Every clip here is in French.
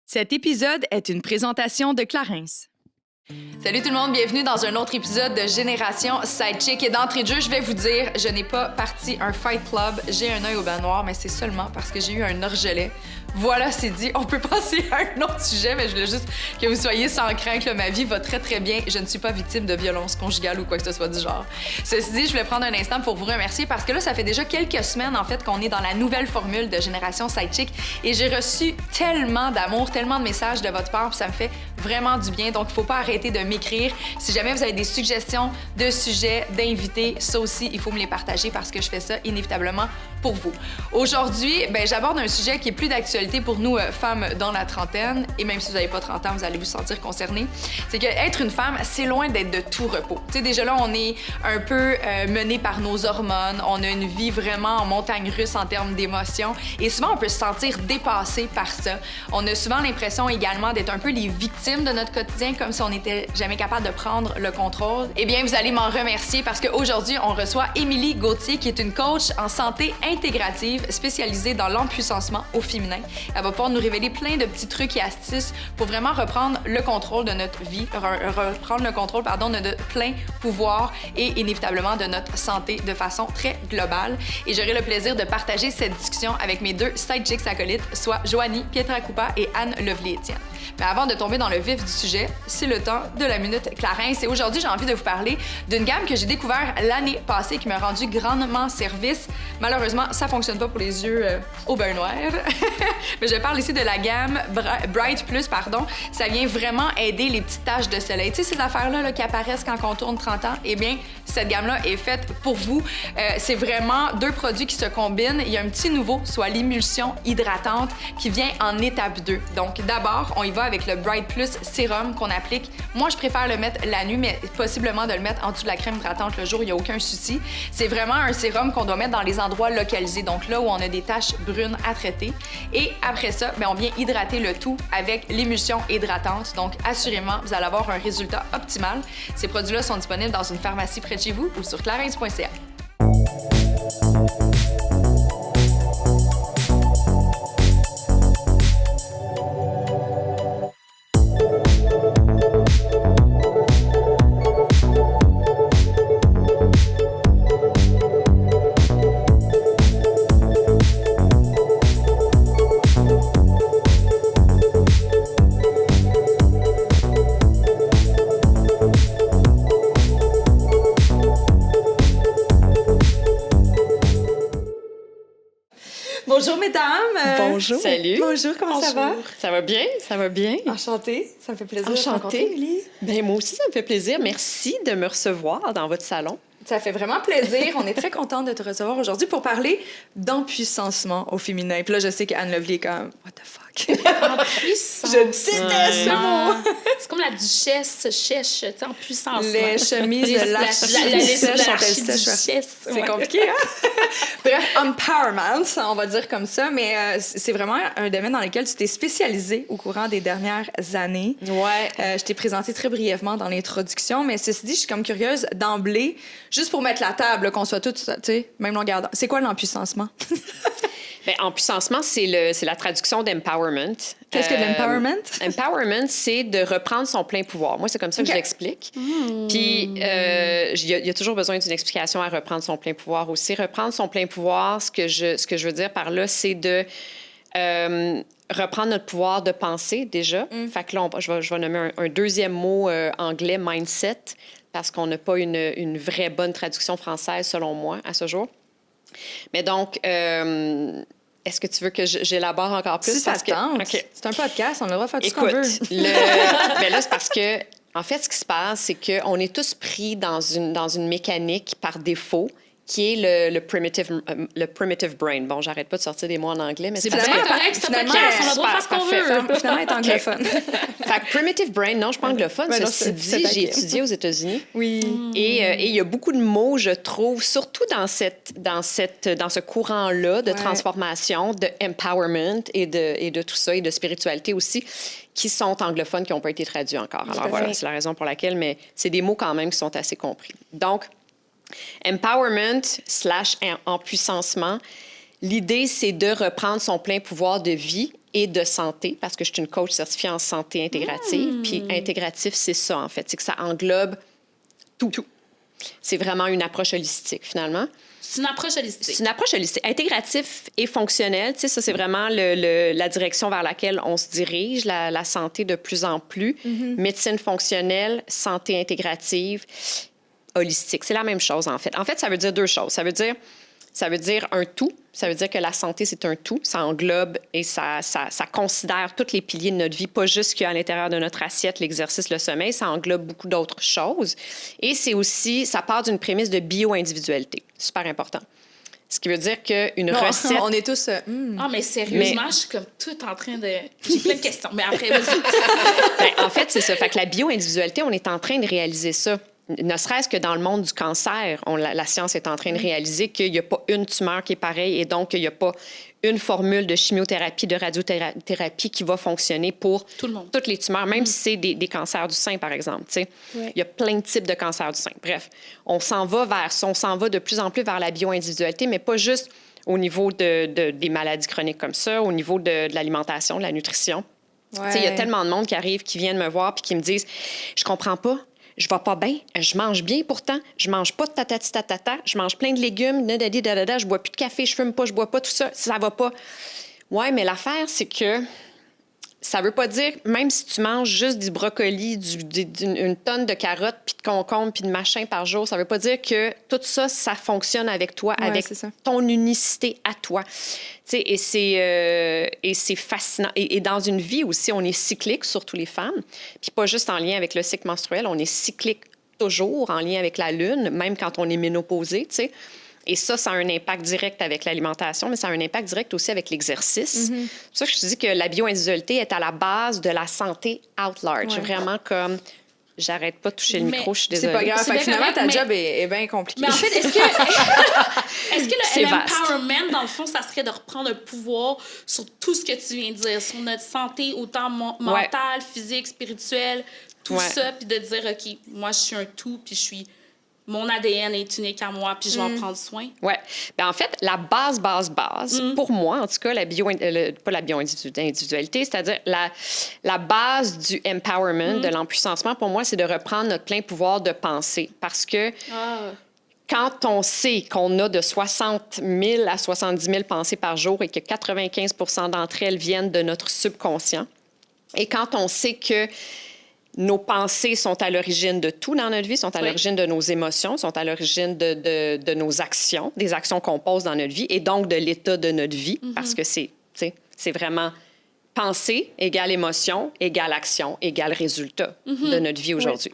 Cet épisode est une présentation de Clarins. Salut tout le monde, bienvenue dans un autre épisode de Génération Sidechick. Et d'entrée de jeu, je vais vous dire, je n'ai pas parti un fight club, j'ai un œil au bain noir, mais c'est seulement parce que j'ai eu un orgelet. Voilà, c'est dit. On peut passer à un autre sujet, mais je voulais juste que vous soyez sans crainte. Là, ma vie va très, très bien. Je ne suis pas victime de violence conjugale ou quoi que ce soit du genre. Ceci dit, je voulais prendre un instant pour vous remercier parce que là, ça fait déjà quelques semaines, en fait, qu'on est dans la nouvelle formule de Génération Sidechick et j'ai reçu tellement d'amour, tellement de messages de votre part, puis ça me fait vraiment du bien. Donc, il ne faut pas arrêter de m'écrire. Si jamais vous avez des suggestions de sujets, d'invités, ça aussi, il faut me les partager parce que je fais ça inévitablement pour vous. Aujourd'hui, j'aborde un sujet qui est plus d'actualité pour nous, femmes dans la trentaine, et même si vous n'avez pas 30 ans, vous allez vous sentir concernés. C'est que être une femme, c'est loin d'être de tout repos. Tu sais, déjà là, on est un peu mené par nos hormones, on a une vie vraiment en montagne russe en termes d'émotions, et souvent, on peut se sentir dépassé par ça. On a souvent l'impression également d'être un peu les victimes de notre quotidien, comme si on n'était jamais capable de prendre le contrôle. Eh bien, vous allez m'en remercier parce qu'aujourd'hui, on reçoit Émilie Gauthier, qui est une coach en santé intégrative spécialisée dans l'empuissancement au féminin. Elle va pouvoir nous révéler plein de petits trucs et astuces pour vraiment reprendre le contrôle de notre vie, reprendre le contrôle, de notre plein pouvoir et inévitablement de notre santé de façon très globale. Et j'aurai le plaisir de partager cette discussion avec mes deux sidechicks acolytes, soit Joanie Pietracoupa et Anne Lovely-Étienne. Mais avant de tomber dans le vif du sujet, c'est le temps de la Minute Clarins. Et aujourd'hui, j'ai envie de vous parler d'une gamme que j'ai découvert l'année passée qui m'a rendu grandement service. Malheureusement, ça fonctionne pas pour les yeux au beurre noir. Mais je parle ici de la gamme Bright Plus, pardon. Ça vient vraiment aider les petites taches de soleil. Tu sais, ces affaires-là là, qui apparaissent quand on tourne 30 ans, eh bien, cette gamme-là est faite pour vous. C'est vraiment deux produits qui se combinent. Il y a un petit nouveau, soit l'émulsion hydratante, qui vient en étape 2. Donc, d'abord, on y va avec le Bright Plus sérum qu'on applique. Moi, je préfère le mettre la nuit, mais possiblement de le mettre en dessous de la crème hydratante le jour, il n'y a aucun souci. C'est vraiment un sérum qu'on doit mettre dans les endroits localisés, donc là où on a des taches brunes à traiter. Et après ça, on vient hydrater le tout avec l'émulsion hydratante. Donc, assurément, vous allez avoir un résultat optimal. Ces produits-là sont disponibles dans une pharmacie près de chez vous ou sur clarins.ca. Bonjour mesdames! Bonjour! Salut! Bonjour, comment ça va? Ça va bien, ça va bien. Enchantée, ça me fait plaisir Enchantée. de te rencontrer, Émilie. Bien, moi aussi, ça me fait plaisir. Merci de me recevoir dans votre salon. Ça fait vraiment plaisir. On est très contente de te recevoir aujourd'hui pour parler d'empuissancement au féminin. Puis là, je sais qu'Anne Lovely est comme « What the fuck? » Empuissance. Je déteste ce mot! C'est comme la duchesse chèche, tu sais, en puissance. Les chemises de l'archiduchesse. C'est compliqué, hein? Bref, empowerment, on va dire comme ça, mais c'est vraiment un domaine dans lequel tu t'es spécialisée au courant des dernières années. Ouais. Je t'ai présenté très brièvement dans l'introduction, mais ceci dit, je suis comme curieuse d'emblée, juste pour mettre la table, qu'on soit toutes, tu sais, même longueur d'onde. C'est quoi l'empuissancement? Bien, empuissancement, c'est la traduction d'empowerment. Qu'est-ce que l'empowerment? Empowerment, c'est de reprendre son plein pouvoir. Moi, c'est comme ça que je l'explique. Puis, il y a toujours besoin d'une explication à reprendre son plein pouvoir aussi. Reprendre son plein pouvoir, ce que je veux dire par là, c'est de reprendre notre pouvoir de penser, déjà. Fait que là, je vais nommer un deuxième mot anglais, mindset, parce qu'on n'a pas une vraie bonne traduction française, selon moi, à ce jour. Mais donc, est-ce que tu veux que j'élabore encore plus? Si ça te tente. Okay. C'est un podcast, on a le droit de faire tout ce qu'on veut. Ben là, c'est parce que, en fait, ce qui se passe, c'est qu'on est tous pris dans une mécanique par défaut qui est le primitive brain. Bon, j'arrête pas de sortir des mots en anglais, mais c'est vraiment correct, c'est un podcast, on a le droit de faire ce qu'on veut. Finalement, être anglophone. Fait que primitive brain, non, je suis pas anglophone. Ceci dit, j'ai étudié aux États-Unis. Oui. Et il y a beaucoup de mots, je trouve, surtout dans ce courant-là de transformation, de empowerment et de tout ça, et de spiritualité aussi, qui sont anglophones, qui n'ont pas été traduits encore. Alors voilà, c'est la raison pour laquelle, mais c'est des mots quand même qui sont assez compris. Donc, empowerment / empuissancement, L'idée, c'est de reprendre son plein pouvoir de vie et de santé, parce que je suis une coach certifiée en santé intégrative. Puis intégratif, c'est ça, en fait. C'est que ça englobe tout. C'est vraiment une approche holistique, finalement. C'est une approche holistique. C'est une approche holistique. Intégratif et fonctionnel, tu sais, ça, c'est vraiment la direction vers laquelle on se dirige, la santé de plus en plus. Médecine fonctionnelle, santé intégrative, holistique. C'est la même chose, en fait. En fait, ça veut dire deux choses. Ça veut dire un tout. Ça veut dire que la santé, c'est un tout. Ça englobe et ça considère tous les piliers de notre vie, pas juste ce qu'il y a à l'intérieur de notre assiette, l'exercice, le sommeil. Ça englobe beaucoup d'autres choses. Et c'est aussi, ça part d'une prémisse de bio-individualité. Super important. Ce qui veut dire qu'une recette... On est tous... Ah, mais sérieusement, je suis comme tout en train de... J'ai plein de questions, mais après, vas-y. Ben, en fait, c'est ça. Fait que la bio-individualité, on est en train de réaliser ça. Ne serait-ce que dans le monde du cancer, la science est en train de réaliser qu'il n'y a pas une tumeur qui est pareille et donc qu'il n'y a pas une formule de chimiothérapie, de radiothérapie qui va fonctionner pour tout le monde. Toutes les tumeurs, même si c'est des cancers du sein, par exemple. Il y a plein de types de cancers du sein. Bref, on s'en va vers ça. On s'en va de plus en plus vers la bio-individualité, mais pas juste au niveau des maladies chroniques comme ça, au niveau de l'alimentation, de la nutrition. Il y a tellement de monde qui arrive, qui viennent me voir puis qui me disent « Je comprends pas. Je vais pas bien, je mange bien pourtant, je mange pas de tatati tatata, je mange plein de légumes, je bois plus de café, je fume pas, je bois pas, tout ça, ça va pas. » Ouais, mais l'affaire, c'est que ça veut pas dire, même si tu manges juste du brocoli, une tonne de carottes, puis de concombres, puis de machin par jour, ça veut pas dire que tout ça, ça fonctionne avec toi, avec ton unicité à toi. Et c'est fascinant. Et dans une vie aussi, on est cyclique, surtout les femmes, puis pas juste en lien avec le cycle menstruel, on est cyclique toujours en lien avec la lune, même quand on est ménopausé, tu sais. Et ça a un impact direct avec l'alimentation, mais ça a un impact direct aussi avec l'exercice. C'est pour ça que je te dis que la bio-individualité est à la base de la santé out large. Ouais. Vraiment comme... J'arrête pas de toucher le micro, je suis désolée. C'est pas grave. Finalement, ta job est bien compliquée. Mais en fait, est-ce que l'empowerment, dans le fond, ça serait de reprendre un pouvoir sur tout ce que tu viens de dire, sur notre santé, autant mentale, physique, spirituelle, tout ça, puis de dire, OK, moi, je suis un tout, puis mon ADN est unique à moi, puis je vais en prendre soin. Oui. Bien, en fait, la base, pour moi, en tout cas, pas la bio-individualité, c'est-à-dire la base du empowerment, de l'empuissancement, pour moi, c'est de reprendre notre plein pouvoir de penser. Parce que quand on sait qu'on a de 60 000 à 70 000 pensées par jour et que 95 % d'entre elles viennent de notre subconscient, et quand on sait que nos pensées sont à l'origine de tout dans notre vie, sont à l'origine de nos émotions, sont à l'origine de nos actions, des actions qu'on pose dans notre vie et donc de l'état de notre vie, parce que c'est vraiment pensée égale émotion, égale action, égale résultat de notre vie aujourd'hui.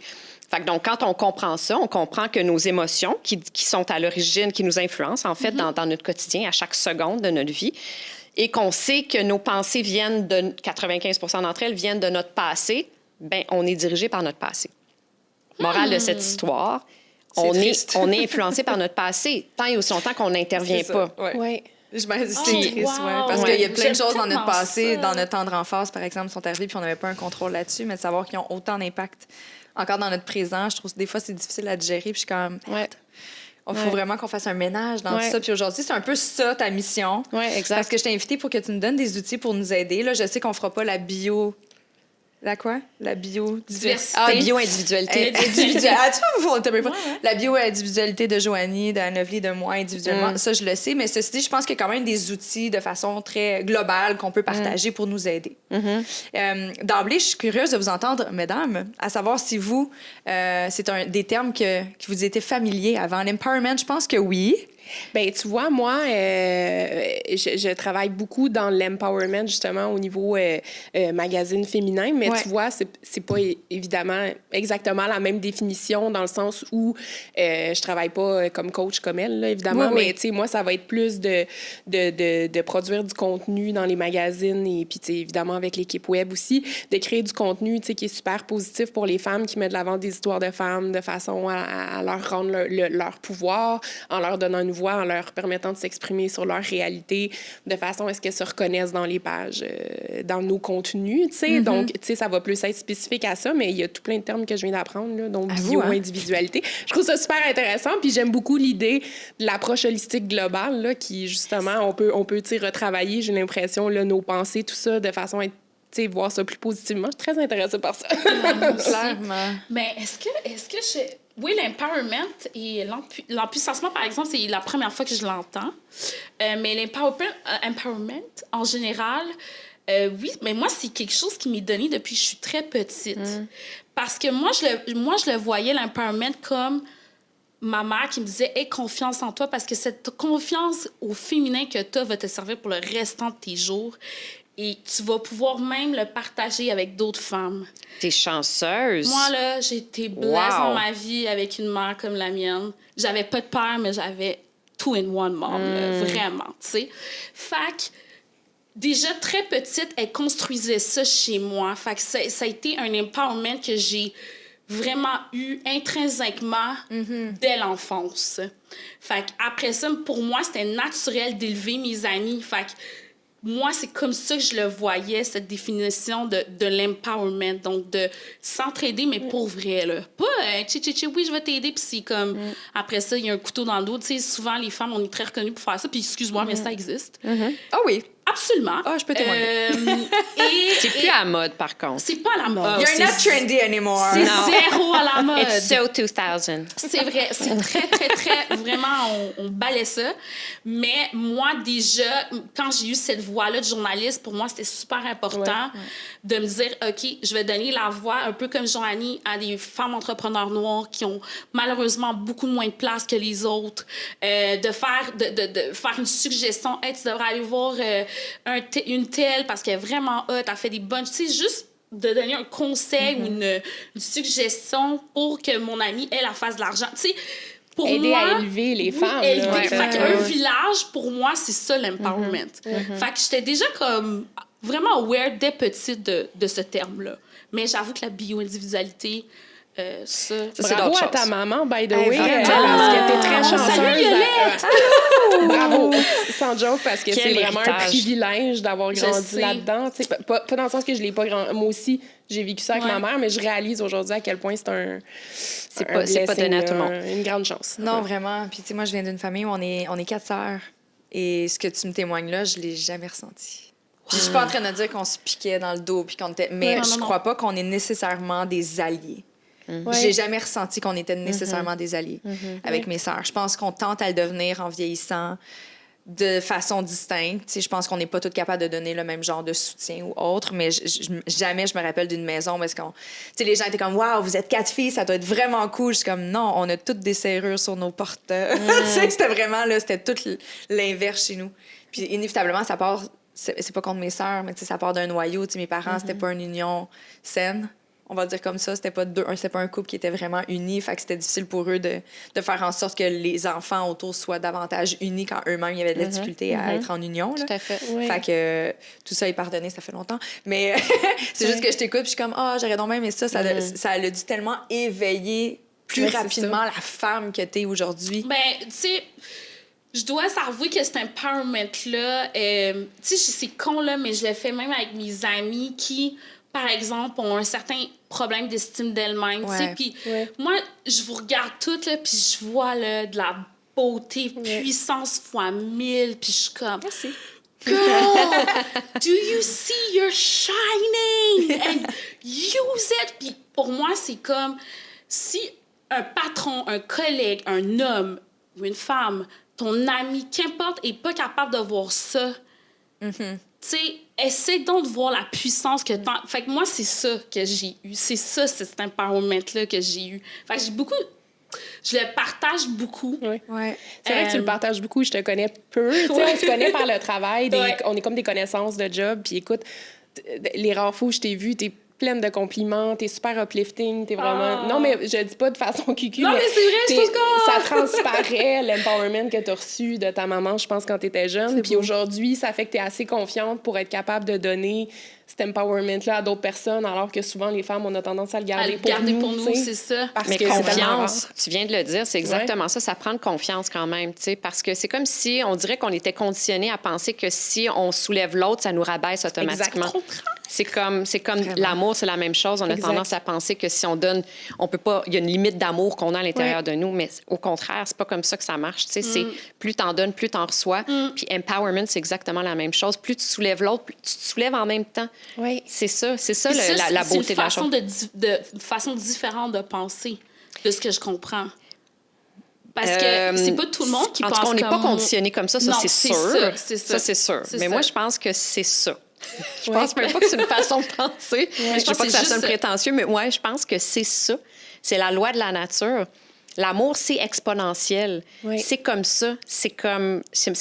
Fait que donc, quand on comprend ça, on comprend que nos émotions qui sont à l'origine, qui nous influencent, en fait, dans notre quotidien, à chaque seconde de notre vie, et qu'on sait que nos pensées viennent de 95 % d'entre elles viennent de notre passé, bien, on est dirigé par notre passé. Morale de cette histoire, on est influencé par notre passé, tant et aussi longtemps qu'on n'intervient pas. Ouais. Je me dis, c'est triste, parce qu'il y a plein de choses dans notre passé, dans notre tendre enfance, par exemple, qui sont arrivées, puis on n'avait pas un contrôle là-dessus, mais de savoir qu'ils ont autant d'impact encore dans notre présent, je trouve que des fois, c'est difficile à digérer, puis je suis comme... Il faut vraiment qu'on fasse un ménage dans tout ça. Puis aujourd'hui, c'est un peu ça, ta mission. Oui, exact. Parce que je t'ai invitée pour que tu nous donnes des outils pour nous aider. Là, je sais qu'on ne fera pas la bio... La quoi? La biodiversité. Ah, bio-individualité. La bio-individualité de Joanie, d'Anne-Lovely, de moi individuellement. Ça, je le sais. Mais ceci dit, je pense qu'il y a quand même des outils de façon très globale qu'on peut partager pour nous aider. D'emblée, je suis curieuse de vous entendre, mesdames, à savoir si vous, c'est des termes qui vous étaient familiers avant. L'empowerment, je pense que oui. Bien, tu vois, moi, je travaille beaucoup dans l'empowerment, justement, au niveau magazine féminin, mais tu vois, c'est pas évidemment exactement la même définition dans le sens où je travaille pas comme coach comme elle, là, évidemment, mais tu sais, moi, ça va être plus de produire du contenu dans les magazines et puis, tu sais, évidemment, avec l'équipe web aussi, de créer du contenu, tu sais, qui est super positif pour les femmes, qui met de l'avant des histoires de femmes de façon à leur rendre leur pouvoir en leur donnant un une voix en leur permettant de s'exprimer sur leur réalité de façon à ce qu'elles se reconnaissent dans les pages, dans nos contenus, tu sais. Donc, tu sais, ça va plus être spécifique à ça, mais il y a tout plein de termes que je viens d'apprendre, là, donc bio-individualité. Je trouve ça super intéressant, puis j'aime beaucoup l'idée de l'approche holistique globale, là, qui, justement, on peut tu sais, retravailler, j'ai l'impression, là, nos pensées, tout ça, de façon à être voir ça plus positivement. Je suis très intéressée par ça. Clairement. Mais oui, l'empowerment et l'empuissancement, par exemple, c'est la première fois que je l'entends. Mais l'empowerment, en général, oui, mais moi, c'est quelque chose qui m'est donné depuis que je suis très petite. Parce que moi, je le voyais, l'empowerment, comme ma mère qui me disait « Aie confiance en toi » parce que cette confiance au féminin que tu as va te servir pour le restant de tes jours. Et tu vas pouvoir même le partager avec d'autres femmes. T'es chanceuse. Moi, là, j'ai été blessée dans ma vie avec une mère comme la mienne. J'avais pas de père, mais j'avais two-in-one mom, là, vraiment, tu sais. Fait que, déjà très petite, elle construisait ça chez moi. Fait que ça a été un empowerment que j'ai vraiment eu intrinsèquement dès l'enfance. Fait qu'après ça, pour moi, c'était naturel d'élever mes amis. Fait que, moi, c'est comme ça que je le voyais, cette définition de l'empowerment. Donc, de s'entraider, mais pour vrai, là. Pas, oui, je vais t'aider, puis c'est comme... Après ça, il y a un couteau dans le dos. Tu sais, souvent, les femmes, on est très reconnues pour faire ça, puis excuse-moi, mais ça existe. Ah oui. Absolument. Ah, je peux témoigner. C'est plus à la mode, par contre. C'est pas à la mode. You're not trendy anymore. C'est zéro à la mode. It's so 2000. C'est vrai. C'est très, très, très... Vraiment, on balaie ça. Mais moi, déjà, quand j'ai eu cette voix-là de journaliste, pour moi, c'était super important de me dire, OK, je vais donner la voix, un peu comme Joanie, à des femmes entrepreneurs noires qui ont malheureusement beaucoup moins de place que les autres. De faire une suggestion. Hey, tu devrais aller voir une telle parce qu'elle est vraiment hot, elle fait des bonnes... Tu sais, juste de donner un conseil ou une suggestion pour que mon amie, elle fasse de l'argent. Tu sais, pour aider moi... à élever les femmes. Fait qu'un village, pour moi, c'est ça, l'empowerment. Fait que j'étais déjà comme vraiment aware dès petite de ce terme-là. Mais j'avoue que la bio-individualité... ça, c'est bravo d'autres à ta choses. maman, by the way, parce que t'es très chanceuse. Salut, bravo, sans joke, parce que Quel c'est vraiment un héritage. privilège d'avoir grandi sais. là-dedans. Pas dans le sens que je l'ai pas moi aussi, j'ai vécu ça avec ma mère, mais je réalise aujourd'hui à quel point c'est un pas donné à tout le monde. une grande chance. Non, vraiment. Puis, tu sais, moi, je viens d'une famille où on est 4 sœurs. Et ce que tu me témoignes là, je l'ai jamais ressenti. Puis, je suis pas en train de dire qu'on se piquait dans le dos puis qu'on était... Mais je crois pas qu'on est nécessairement des alliés. J'ai jamais ressenti qu'on était nécessairement des alliés avec mes sœurs. Je pense qu'on tente à le devenir en vieillissant de façon distincte. Tu sais, je pense qu'on n'est pas toutes capables de donner le même genre de soutien ou autre, mais jamais je me rappelle d'une maison parce qu'on... Tu sais, les gens étaient comme « Wow, vous êtes 4 filles, ça doit être vraiment cool. » Je suis comme « Non, on a toutes des serrures sur nos portes. » Tu sais, c'était vraiment, là, c'était tout l'inverse chez nous. Puis inévitablement, ça part... C'est pas contre mes sœurs, mais tu sais, ça part d'un noyau. Tu sais, mes parents, c'était pas une union saine. On va dire comme ça, c'était pas un couple qui était vraiment uni, fait que c'était difficile pour eux de faire en sorte que les enfants autour soient davantage unis quand eux-mêmes, il y avait de la difficulté à être en union. Là. Tout à fait. Fait que tout ça est pardonné, ça fait longtemps. Mais c'est juste que je t'écoute, puis je suis comme, j'aurais donc même aimé ça. Ça a dû tellement éveiller plus rapidement la femme que t'es aujourd'hui. Ben, tu sais... Je dois avouer que cet empowerment-là, tu sais, c'est con, là, mais je le fais même avec mes amis qui, par exemple, ont un certain problème d'estime d'elles-mêmes, tu sais. Puis moi, je vous regarde toutes, là, puis je vois, là, de la beauté, puissance fois 1000, puis je suis comme... Merci. Girl, do you see you're shining? And use it! Puis pour moi, c'est comme si un patron, un collègue, un homme ou une femme, ton ami, qu'importe, est pas capable de voir ça, tu sais, essaie donc de voir la puissance que t'as. Fait que moi, c'est ça que j'ai eu. C'est ça, c'est cet empowerment-là que j'ai eu. Fait que j'ai beaucoup... Je le partage beaucoup. Ouais. C'est vrai que tu le partages beaucoup. Je te connais peu. On se connaît par le travail. On est comme des connaissances de job. Puis écoute, les rares fois où je t'ai vu, t'es pleine de compliments, t'es super uplifting, t'es vraiment... Non, mais je dis pas de façon cucu, non, mais c'est vrai, je trouve ça transparaît l'empowerment que t'as reçu de ta maman, je pense, quand t'étais jeune. Puis aujourd'hui, ça fait que t'es assez confiante pour être capable de donner cet empowerment-là à d'autres personnes, alors que souvent, les femmes, on a tendance à le garder pour nous, c'est ça. Mais confiance, tu viens de le dire, c'est exactement ça. Ça prend de confiance quand même, tu sais, parce que c'est comme si on dirait qu'on était conditionné à penser que si on soulève l'autre, ça nous rabaisse automatiquement. C'est comme l'amour, c'est la même chose. On a tendance à penser que si on donne, on peut pas, il y a une limite d'amour qu'on a à l'intérieur de nous, mais au contraire, c'est pas comme ça que ça marche. Tu sais, c'est plus t'en donnes, plus t'en reçois. Puis empowerment, c'est exactement la même chose. Plus tu soulèves l'autre, plus tu te soulèves en même temps. Oui. C'est ça la beauté de la chose. C'est une façon différente de penser, de ce que je comprends. Parce que c'est pas tout le monde qui pense comme... En tout cas, on n'est pas conditionné comme ça, non, c'est sûr. Ça, c'est sûr. Mais moi, je pense que c'est ça. Je pense même pas que c'est une façon de penser. Je pense pas que ça sonne prétentieux, mais ouais, je pense que c'est ça. C'est la loi de la nature. L'amour, c'est exponentiel. Oui. C'est comme ça. C'est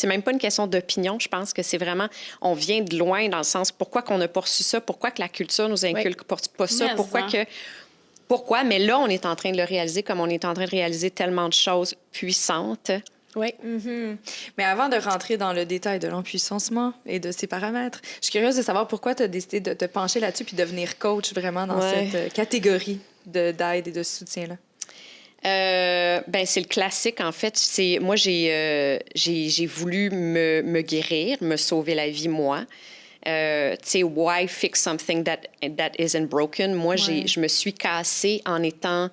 même pas une question d'opinion. Je pense que c'est vraiment... On vient de loin dans le sens pourquoi qu'on n'a pas reçu ça, pourquoi que la culture nous inculque pas ça, Pourquoi? Mais là, on est en train de le réaliser comme on est en train de réaliser tellement de choses puissantes. Oui. Mm-hmm. Mais avant de rentrer dans le détail de l'empuissancement et de ses paramètres, je suis curieuse de savoir pourquoi tu as décidé de te pencher là-dessus puis de devenir coach vraiment dans cette catégorie d'aide et de soutien-là. C'est le classique, en fait. Moi, j'ai voulu me guérir, me sauver la vie, moi. Tu sais, why fix something that isn't broken? Moi, je me suis cassée en étant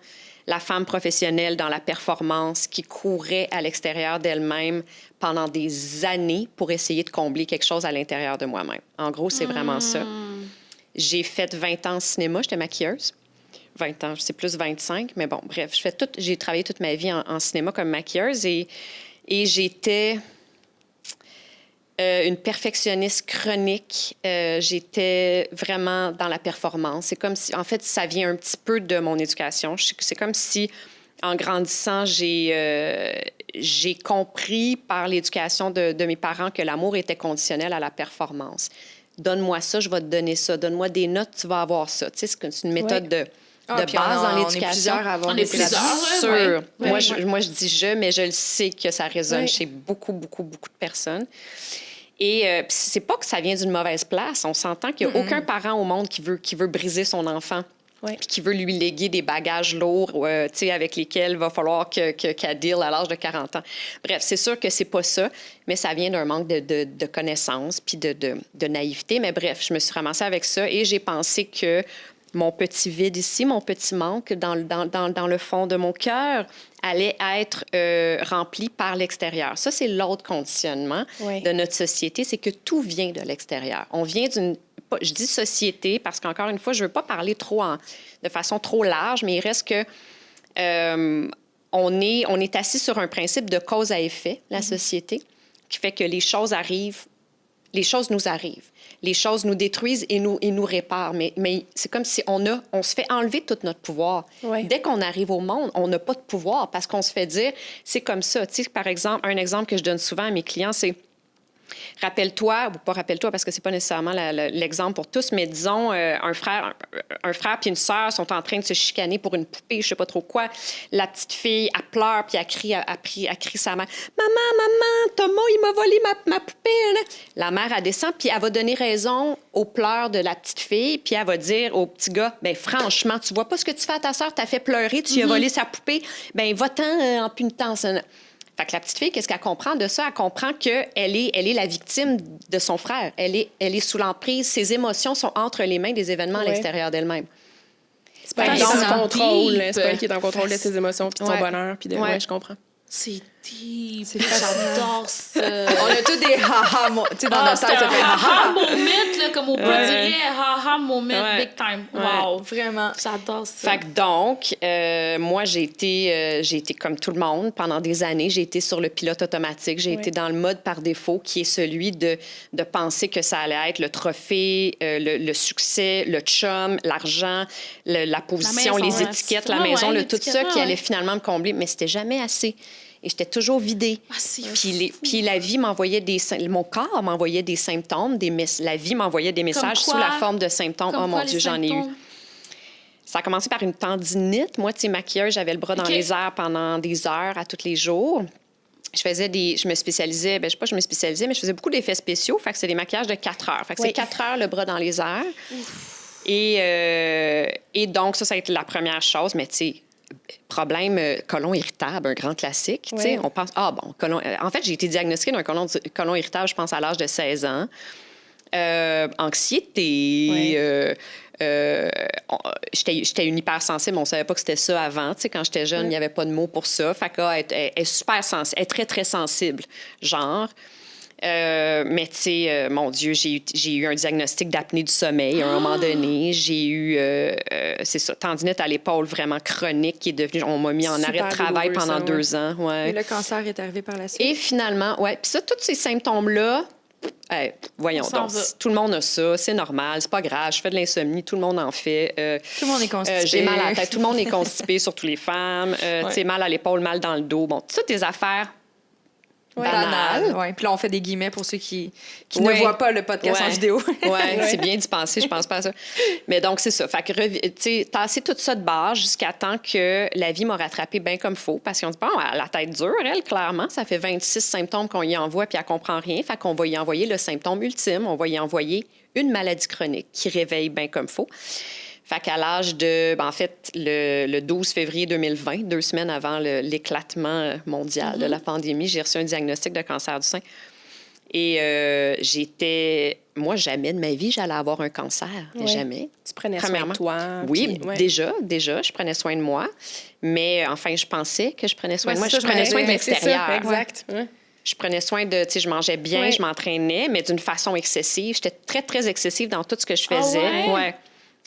la femme professionnelle dans la performance qui courait à l'extérieur d'elle-même pendant des années pour essayer de combler quelque chose à l'intérieur de moi-même. En gros, c'est vraiment ça. J'ai fait 20 ans de cinéma, j'étais maquilleuse. 20 ans, c'est plus 25, mais bon, bref, j'ai travaillé toute ma vie en cinéma comme maquilleuse et j'étais une perfectionniste chronique. J'étais vraiment dans la performance. C'est comme si, en fait, ça vient un petit peu de mon éducation. C'est comme si, en grandissant, j'ai compris par l'éducation de mes parents que l'amour était conditionnel à la performance. Donne-moi ça, je vais te donner ça. Donne-moi des notes, tu vas avoir ça. Tu sais, c'est une méthode de base dans l'éducation. On est plusieurs. Moi, je dis je, mais je le sais que ça résonne chez beaucoup, beaucoup, beaucoup de personnes. Et c'est pas que ça vient d'une mauvaise place. On s'entend qu'il n'y a aucun parent au monde qui veut briser son enfant. Puis qui veut lui léguer des bagages lourds avec lesquels il va falloir qu'elle deal à l'âge de 40 ans. Bref, c'est sûr que c'est pas ça, mais ça vient d'un manque de connaissances puis de naïveté. Mais bref, je me suis ramassée avec ça et j'ai pensé que mon petit vide ici, mon petit manque dans le fond de mon cœur allait être rempli par l'extérieur. Ça, c'est l'autre conditionnement de notre société, c'est que tout vient de l'extérieur. On vient je dis société parce qu'encore une fois, je ne veux pas parler de façon trop large, mais il reste que on est assis sur un principe de cause à effet, la société, qui fait que les choses arrivent, les choses nous arrivent. Les choses nous détruisent et nous réparent. Mais c'est comme si on se fait enlever tout notre pouvoir. Dès qu'on arrive au monde, on n'a pas de pouvoir parce qu'on se fait dire, c'est comme ça. Tu sais, par exemple, un exemple que je donne souvent à mes clients, c'est rappelle-toi, ou pas rappelle-toi parce que c'est pas nécessairement l'exemple pour tous, mais disons, un frère puis une sœur sont en train de se chicaner pour une poupée, je sais pas trop quoi. La petite fille, elle pleure puis elle crie sa mère. Maman, Thomas, il m'a volé ma poupée. La mère, elle descend puis elle va donner raison aux pleurs de la petite fille puis elle va dire au petit gars, ben franchement, tu vois pas ce que tu fais à ta sœur, t'as fait pleurer, tu lui as volé sa poupée, ben va-t'en en punitence. Fait que la petite fille, qu'est-ce qu'elle comprend de ça? Elle comprend qu'elle est la victime de son frère. Elle est sous l'emprise. Ses émotions sont entre les mains des événements à l'extérieur d'elle-même. C'est pas elle qui est en contrôle. C'est pas elle qui est en contrôle de ses émotions puis de son bonheur. Puis je comprends. C'est deep. J'adore ça. On a tous des ha-ha, tu sais, dans notre tête, ça fait ha-ha moment, comme on peut dire, ha-ha moment, big time. Wow, vraiment. J'adore ça. Fait que donc, moi, j'ai été comme tout le monde pendant des années. J'ai été sur le pilote automatique. J'ai été dans le mode par défaut, qui est celui de penser que ça allait être le trophée, le succès, le chum, l'argent, la position, les étiquettes, la maison, tout ça qui allait finalement me combler. Mais c'était jamais assez. Et j'étais toujours vidée. Puis la vie m'envoyait mon corps m'envoyait des symptômes, la vie m'envoyait des messages sous la forme de symptômes. Oh mon Dieu, j'en ai eu. Ça a commencé par une tendinite. Moi, tu sais, maquilleuse, j'avais le bras dans les airs pendant des heures à tous les jours. Je me spécialisais, je sais pas, je me spécialisais, mais je faisais beaucoup d'effets spéciaux. Fait que c'est des maquillages de 4 heures. Fait que c'est 4 heures le bras dans les airs. Et donc, ça a été la première chose. Mais tu sais, problème côlon irritable, un grand classique. Tu sais, on pense, côlon. En fait, j'ai été diagnostiquée d'un côlon irritable, je pense, à l'âge de 16 ans. Anxiété. J'étais une hypersensible, on savait pas que c'était ça avant. Tu sais, quand j'étais jeune, il n'y avait pas de mots pour ça. Fait qu'elle est super sensible, elle est très, très sensible, genre. Mais tu sais, mon Dieu, j'ai eu un diagnostic d'apnée du sommeil à un moment donné. J'ai eu, c'est ça, tendinite à l'épaule vraiment chronique qui est devenue, on m'a mis en arrêt de travail pendant 2 ans. Ouais. Et le cancer est arrivé par la suite. Et finalement, puis ça, tous ces symptômes-là, voyons donc, tout le monde a ça, c'est normal, c'est pas grave, je fais de l'insomnie, tout le monde en fait. Tout le monde est constipé. J'ai mal à la tête, tout le monde est constipé, surtout les femmes. Tu sais, mal à l'épaule, mal dans le dos. Bon, toutes des affaires banales. Ouais. Puis là, on fait des guillemets pour ceux qui ne voient pas le podcast en vidéo. C'est bien d'y penser, je pense pas à ça. Mais donc, c'est ça. Fait que, tu sais, tasser tout ça de base jusqu'à temps que la vie m'a rattrapée bien comme faut. Parce qu'on dit, bon, elle a la tête dure, elle, clairement. Ça fait 26 symptômes qu'on y envoie, puis elle comprend rien. Fait qu'on va y envoyer le symptôme ultime. On va y envoyer une maladie chronique qui réveille bien comme faut. Fait qu'à l'âge de, en fait, le 12 février 2020, 2 semaines avant l'éclatement mondial de la pandémie, j'ai reçu un diagnostic de cancer du sein. Et moi, jamais de ma vie, j'allais avoir un cancer. Jamais. Tu prenais soin de toi. Oui, déjà, je prenais soin de moi. Mais enfin, je pensais que je prenais soin de moi. Je prenais soin de l'extérieur. Exact. Ouais. Je prenais soin de, tu sais, je mangeais bien, je m'entraînais, mais d'une façon excessive. J'étais très, très excessive dans tout ce que je faisais.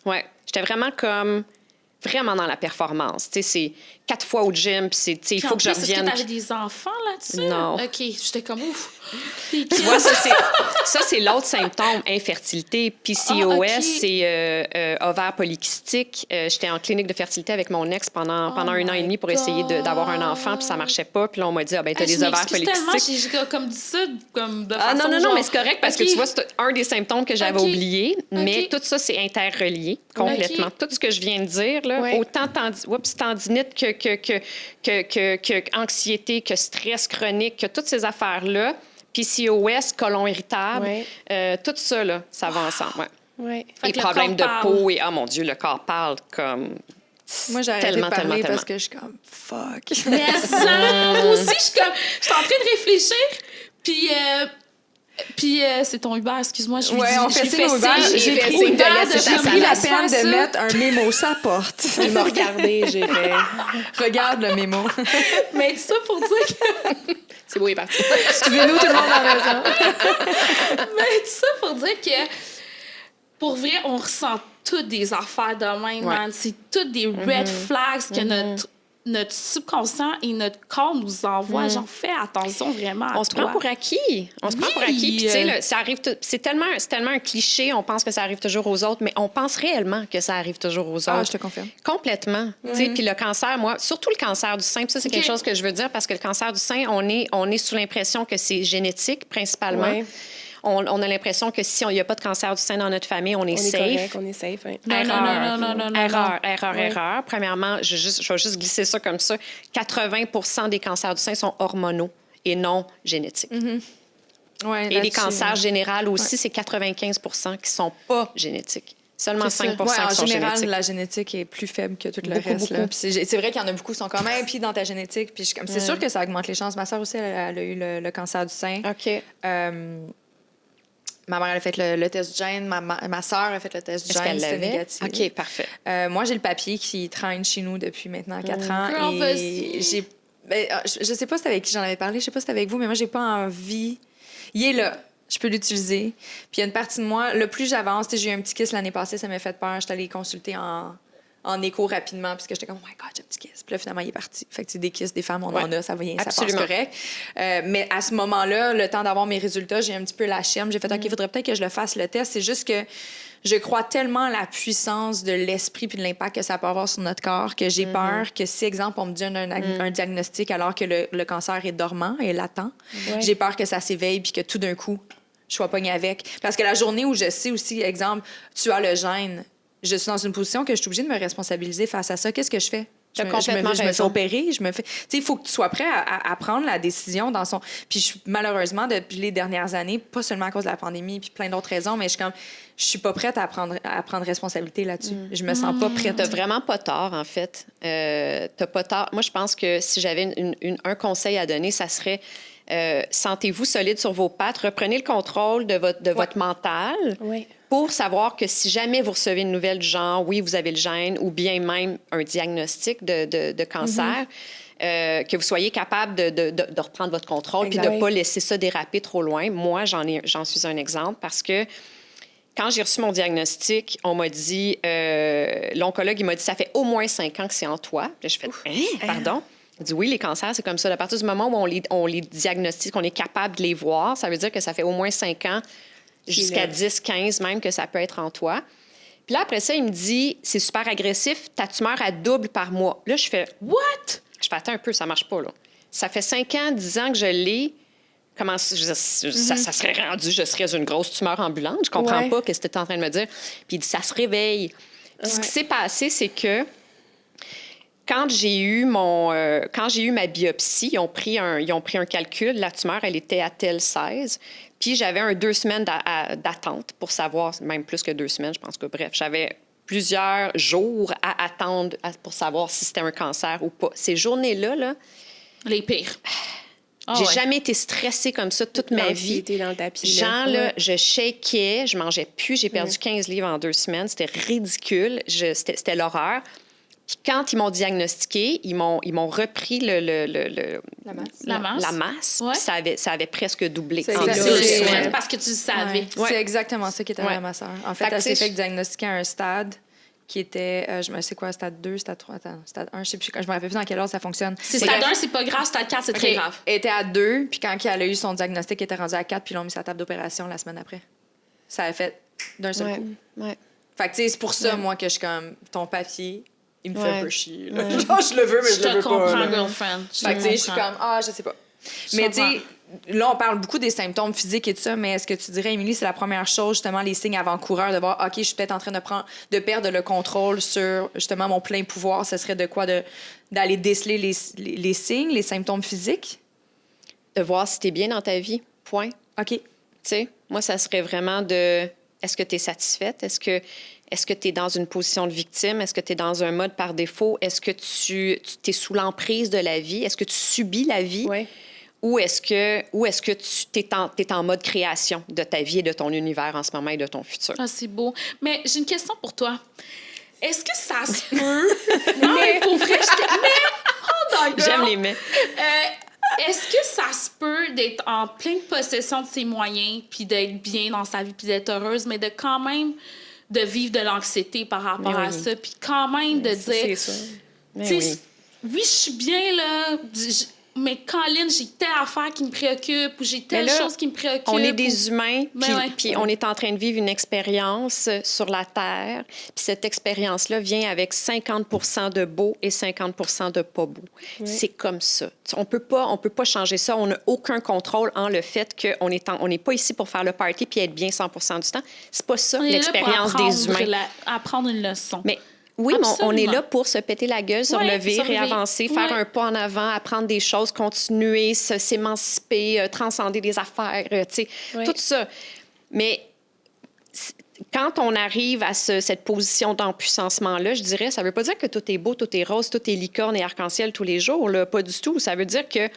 Ouais. J'étais vraiment dans la performance. Tu sais, c'est 4 fois au gym, puis il faut que je revienne. Est-ce que tu avais des enfants là-dessus? Non. OK, j'étais comme ouf. Tu vois, ça, c'est l'autre symptôme, infertilité. PCOS, c'est ovaire polykystique. J'étais en clinique de fertilité avec mon ex pendant 1 an et demi pour essayer d'avoir un enfant, puis ça marchait pas. Puis là, on m'a dit, t'as des ovaires polykystiques. J'ai comme dit ça, comme de façon non, mais c'est correct parce que tu vois, c'est un des symptômes que j'avais oublié, mais tout ça, c'est interrelié complètement. Tout ce que je viens de dire, là, autant tendinite que anxiété, que stress chronique, que toutes ces affaires-là, PCOS, côlon irritable, tout ça, là, ça va ensemble. Les problèmes de peau et, mon Dieu, le corps parle comme... Moi, j'ai arrêté de parler parce que je suis comme « fuck ». Mais moi aussi, je suis en train de réfléchir, puis c'est ton Uber, excuse-moi. On fait signe Uber. J'ai pris la peine de mettre un mémo sa porte. Il m'a regardé, j'ai fait... Regarde le mémo. Mais ça pour dire que... C'est beau, il est parti. Excusez-nous, tout le monde a raison. Mais ça pour dire que, pour vrai, on ressent toutes des affaires de même, man. C'est toutes des red flags que notre subconscient et notre corps nous envoient. Genre, fais attention vraiment à On se prend pour acquis. Puis, tu sais, ça arrive... C'est tellement un cliché, on pense que ça arrive toujours aux autres, mais on pense réellement que ça arrive toujours aux autres. Ah, je te confirme. Complètement. Tu sais, puis le cancer, moi, surtout le cancer du sein, puis ça, c'est quelque chose que je veux dire, parce que le cancer du sein, on est sous l'impression que c'est génétique, principalement. Ouais. On a l'impression que si il n'y a pas de cancer du sein dans notre famille, on est safe. Correct, on est safe, oui. Erreur. Premièrement, je vais juste glisser ça comme ça. 80% des cancers du sein sont hormonaux et non génétiques. Et les cancers généraux aussi, c'est 95% qui ne sont pas génétiques. Seulement 5 qui sont en général, génétiques. La génétique est plus faible que tout le reste. Beaucoup. C'est vrai qu'il y en a beaucoup qui sont quand même, puis dans ta génétique. Puis c'est sûr que ça augmente les chances. Ma soeur aussi, elle a eu le cancer du sein. OK. Ma mère, elle a fait le test du gène. Ma soeur a fait le test du gène. C'était négatif. OK, parfait. Moi, j'ai le papier qui traîne chez nous depuis maintenant 4 ans. Girl, et j'ai... je sais pas si c'est avec qui j'en avais parlé, je sais pas si c'est avec vous, mais moi, j'ai pas envie... Il est là. Je peux l'utiliser. Puis il y a une partie de moi, le plus j'avance, j'ai eu un petit kiss l'année passée, ça m'a fait peur. J'étais allée consulter en écho rapidement, parce que j'étais comme, oh my God, j'ai un petit kiss. Puis là, finalement, il est parti. Fait que des kisses, des femmes, on en a, ça vient, ça passe correct. Mais à ce moment-là, le temps d'avoir mes résultats, j'ai un petit peu lâché. J'ai fait, OK, il faudrait peut-être que je le fasse, le test. C'est juste que je crois tellement à la puissance de l'esprit puis de l'impact que ça peut avoir sur notre corps que j'ai peur que si, exemple, on me dit un diagnostic alors que le cancer est dormant et latent, j'ai peur que ça s'éveille puis que tout d'un coup, je sois pognée avec. Parce que la journée où je sais aussi, exemple, tu as le gène, je suis dans une position que je suis obligée de me responsabiliser face à ça. Qu'est-ce que je fais? Je me fais opérer, tu sais, il faut que tu sois prêt à prendre la décision dans son... Puis malheureusement, depuis les dernières années, pas seulement à cause de la pandémie puis plein d'autres raisons, mais je suis pas prête à prendre responsabilité là-dessus. Je me sens pas prête. T'as vraiment pas tort, en fait. T'as pas tort. Moi, je pense que si j'avais un conseil à donner, ça serait sentez-vous solide sur vos pattes, reprenez le contrôle de votre mental. Oui. Pour savoir que si jamais vous recevez une nouvelle du genre, oui, vous avez le gène ou bien même un diagnostic de cancer, que vous soyez capable de reprendre votre contrôle puis de ne pas laisser ça déraper trop loin. Moi, j'en suis un exemple parce que quand j'ai reçu mon diagnostic, on m'a dit, l'oncologue, il m'a dit, ça fait au moins 5 ans que c'est en toi. Puis j'ai fait, pardon? Il dit, oui, les cancers, c'est comme ça. À partir du moment où on les diagnostique, on est capable de les voir, ça veut dire que ça fait au moins 5 ans jusqu'à 10, 15 même, que ça peut être en toi. Puis là, après ça, il me dit, c'est super agressif, ta tumeur, elle double par mois. Là, je fais, what? Je fais, attends un peu, ça marche pas, là. Ça fait 5 ans, 10 ans que je l'ai. Comment ça serait rendu, je serais une grosse tumeur ambulante? Je comprends pas ce que tu es en train de me dire. Puis il dit, ça se réveille. Puis ce qui s'est passé, c'est que quand j'ai eu ma biopsie, ils ont pris un calcul. La tumeur, elle était à tel 16. Puis j'avais 2 semaines d'attente pour savoir, même plus que 2 semaines, je pense que bref, j'avais plusieurs jours à attendre pour savoir si c'était un cancer ou pas. Ces journées-là, là, les pires. J'ai jamais été stressée comme ça toute ma vie. Dans le tapis, là, je shakeais, je mangeais plus, j'ai perdu 15 livres en 2 semaines. C'était ridicule, c'était l'horreur. Puis quand ils m'ont diagnostiqué, ils m'ont repris la masse. Ouais. Ça avait presque doublé. C'est parce que tu le savais. Ouais. C'est exactement ça qui était à ma sœur. En fait, elle s'est fait diagnostiquer à un stade qui était, c'est quoi, stade 2, stade 3, stade 1, je sais plus, je me rappelle plus dans quel ordre ça fonctionne. Stade 1, c'est pas grave, stade 4, c'est très grave. Elle était à 2, puis quand elle a eu son diagnostic, elle était rendue à 4, puis ils l'ont mis sur la table d'opération la semaine après. Ça a fait d'un seul coup. Ouais. Fait que, tu sais, c'est pour ça, moi, que je suis comme, ton papier, il me fait un peu chier. Genre, je le veux, mais je le veux pas. Je te comprends, girlfriend. Fait que, tu sais, je suis comme, je sais pas. Mais, tu sais, là, on parle beaucoup des symptômes physiques et tout ça, mais est-ce que tu dirais, Émilie, c'est la première chose, justement, les signes avant-coureurs, de voir, OK, je suis peut-être en train de perdre le contrôle sur, justement, mon plein pouvoir. Ce serait de quoi? D'aller déceler les signes, les symptômes physiques? De voir si tu es bien dans ta vie. Point. OK. Tu sais, moi, ça serait vraiment de... Est-ce que tu es satisfaite? Est-ce que tu es dans une position de victime? Est-ce que tu es dans un mode par défaut? Est-ce que tu es sous l'emprise de la vie? Est-ce que tu subis la vie? Oui. Ou est-ce que tu es en mode création de ta vie et de ton univers en ce moment et de ton futur? Ah, c'est beau. Mais j'ai une question pour toi. Est-ce que ça se peut... Non, mais pour vrai, J'aime les mais. Est-ce que ça se peut d'être en pleine possession de ses moyens, puis d'être bien dans sa vie, puis d'être heureuse, mais de quand même de vivre de l'anxiété par rapport à ça, puis quand même de dire... C'est ça. Oui, je suis bien, là... Mais Colin, j'ai telle affaire qui me préoccupe ou j'ai telle chose qui me préoccupe. On est des humains, puis on est en train de vivre une expérience sur la Terre. Puis cette expérience-là vient avec 50 de beau et 50 de pas beau. Oui. C'est comme ça. On peut pas changer ça. On n'a aucun contrôle en le fait qu'on n'est pas ici pour faire le party puis être bien 100 du temps. C'est pas ça, l'expérience des humains. Apprendre une leçon. Mais oui, mais on est là pour se péter la gueule, se relever, réavancer, faire un pas en avant, apprendre des choses, continuer, s'émanciper, transcender des affaires, tu sais, tout ça. Mais quand on arrive à cette position d'empuissancement-là, je dirais, ça veut pas dire que tout est beau, tout est rose, tout est licorne et arc-en-ciel tous les jours, là, pas du tout. Ça veut dire que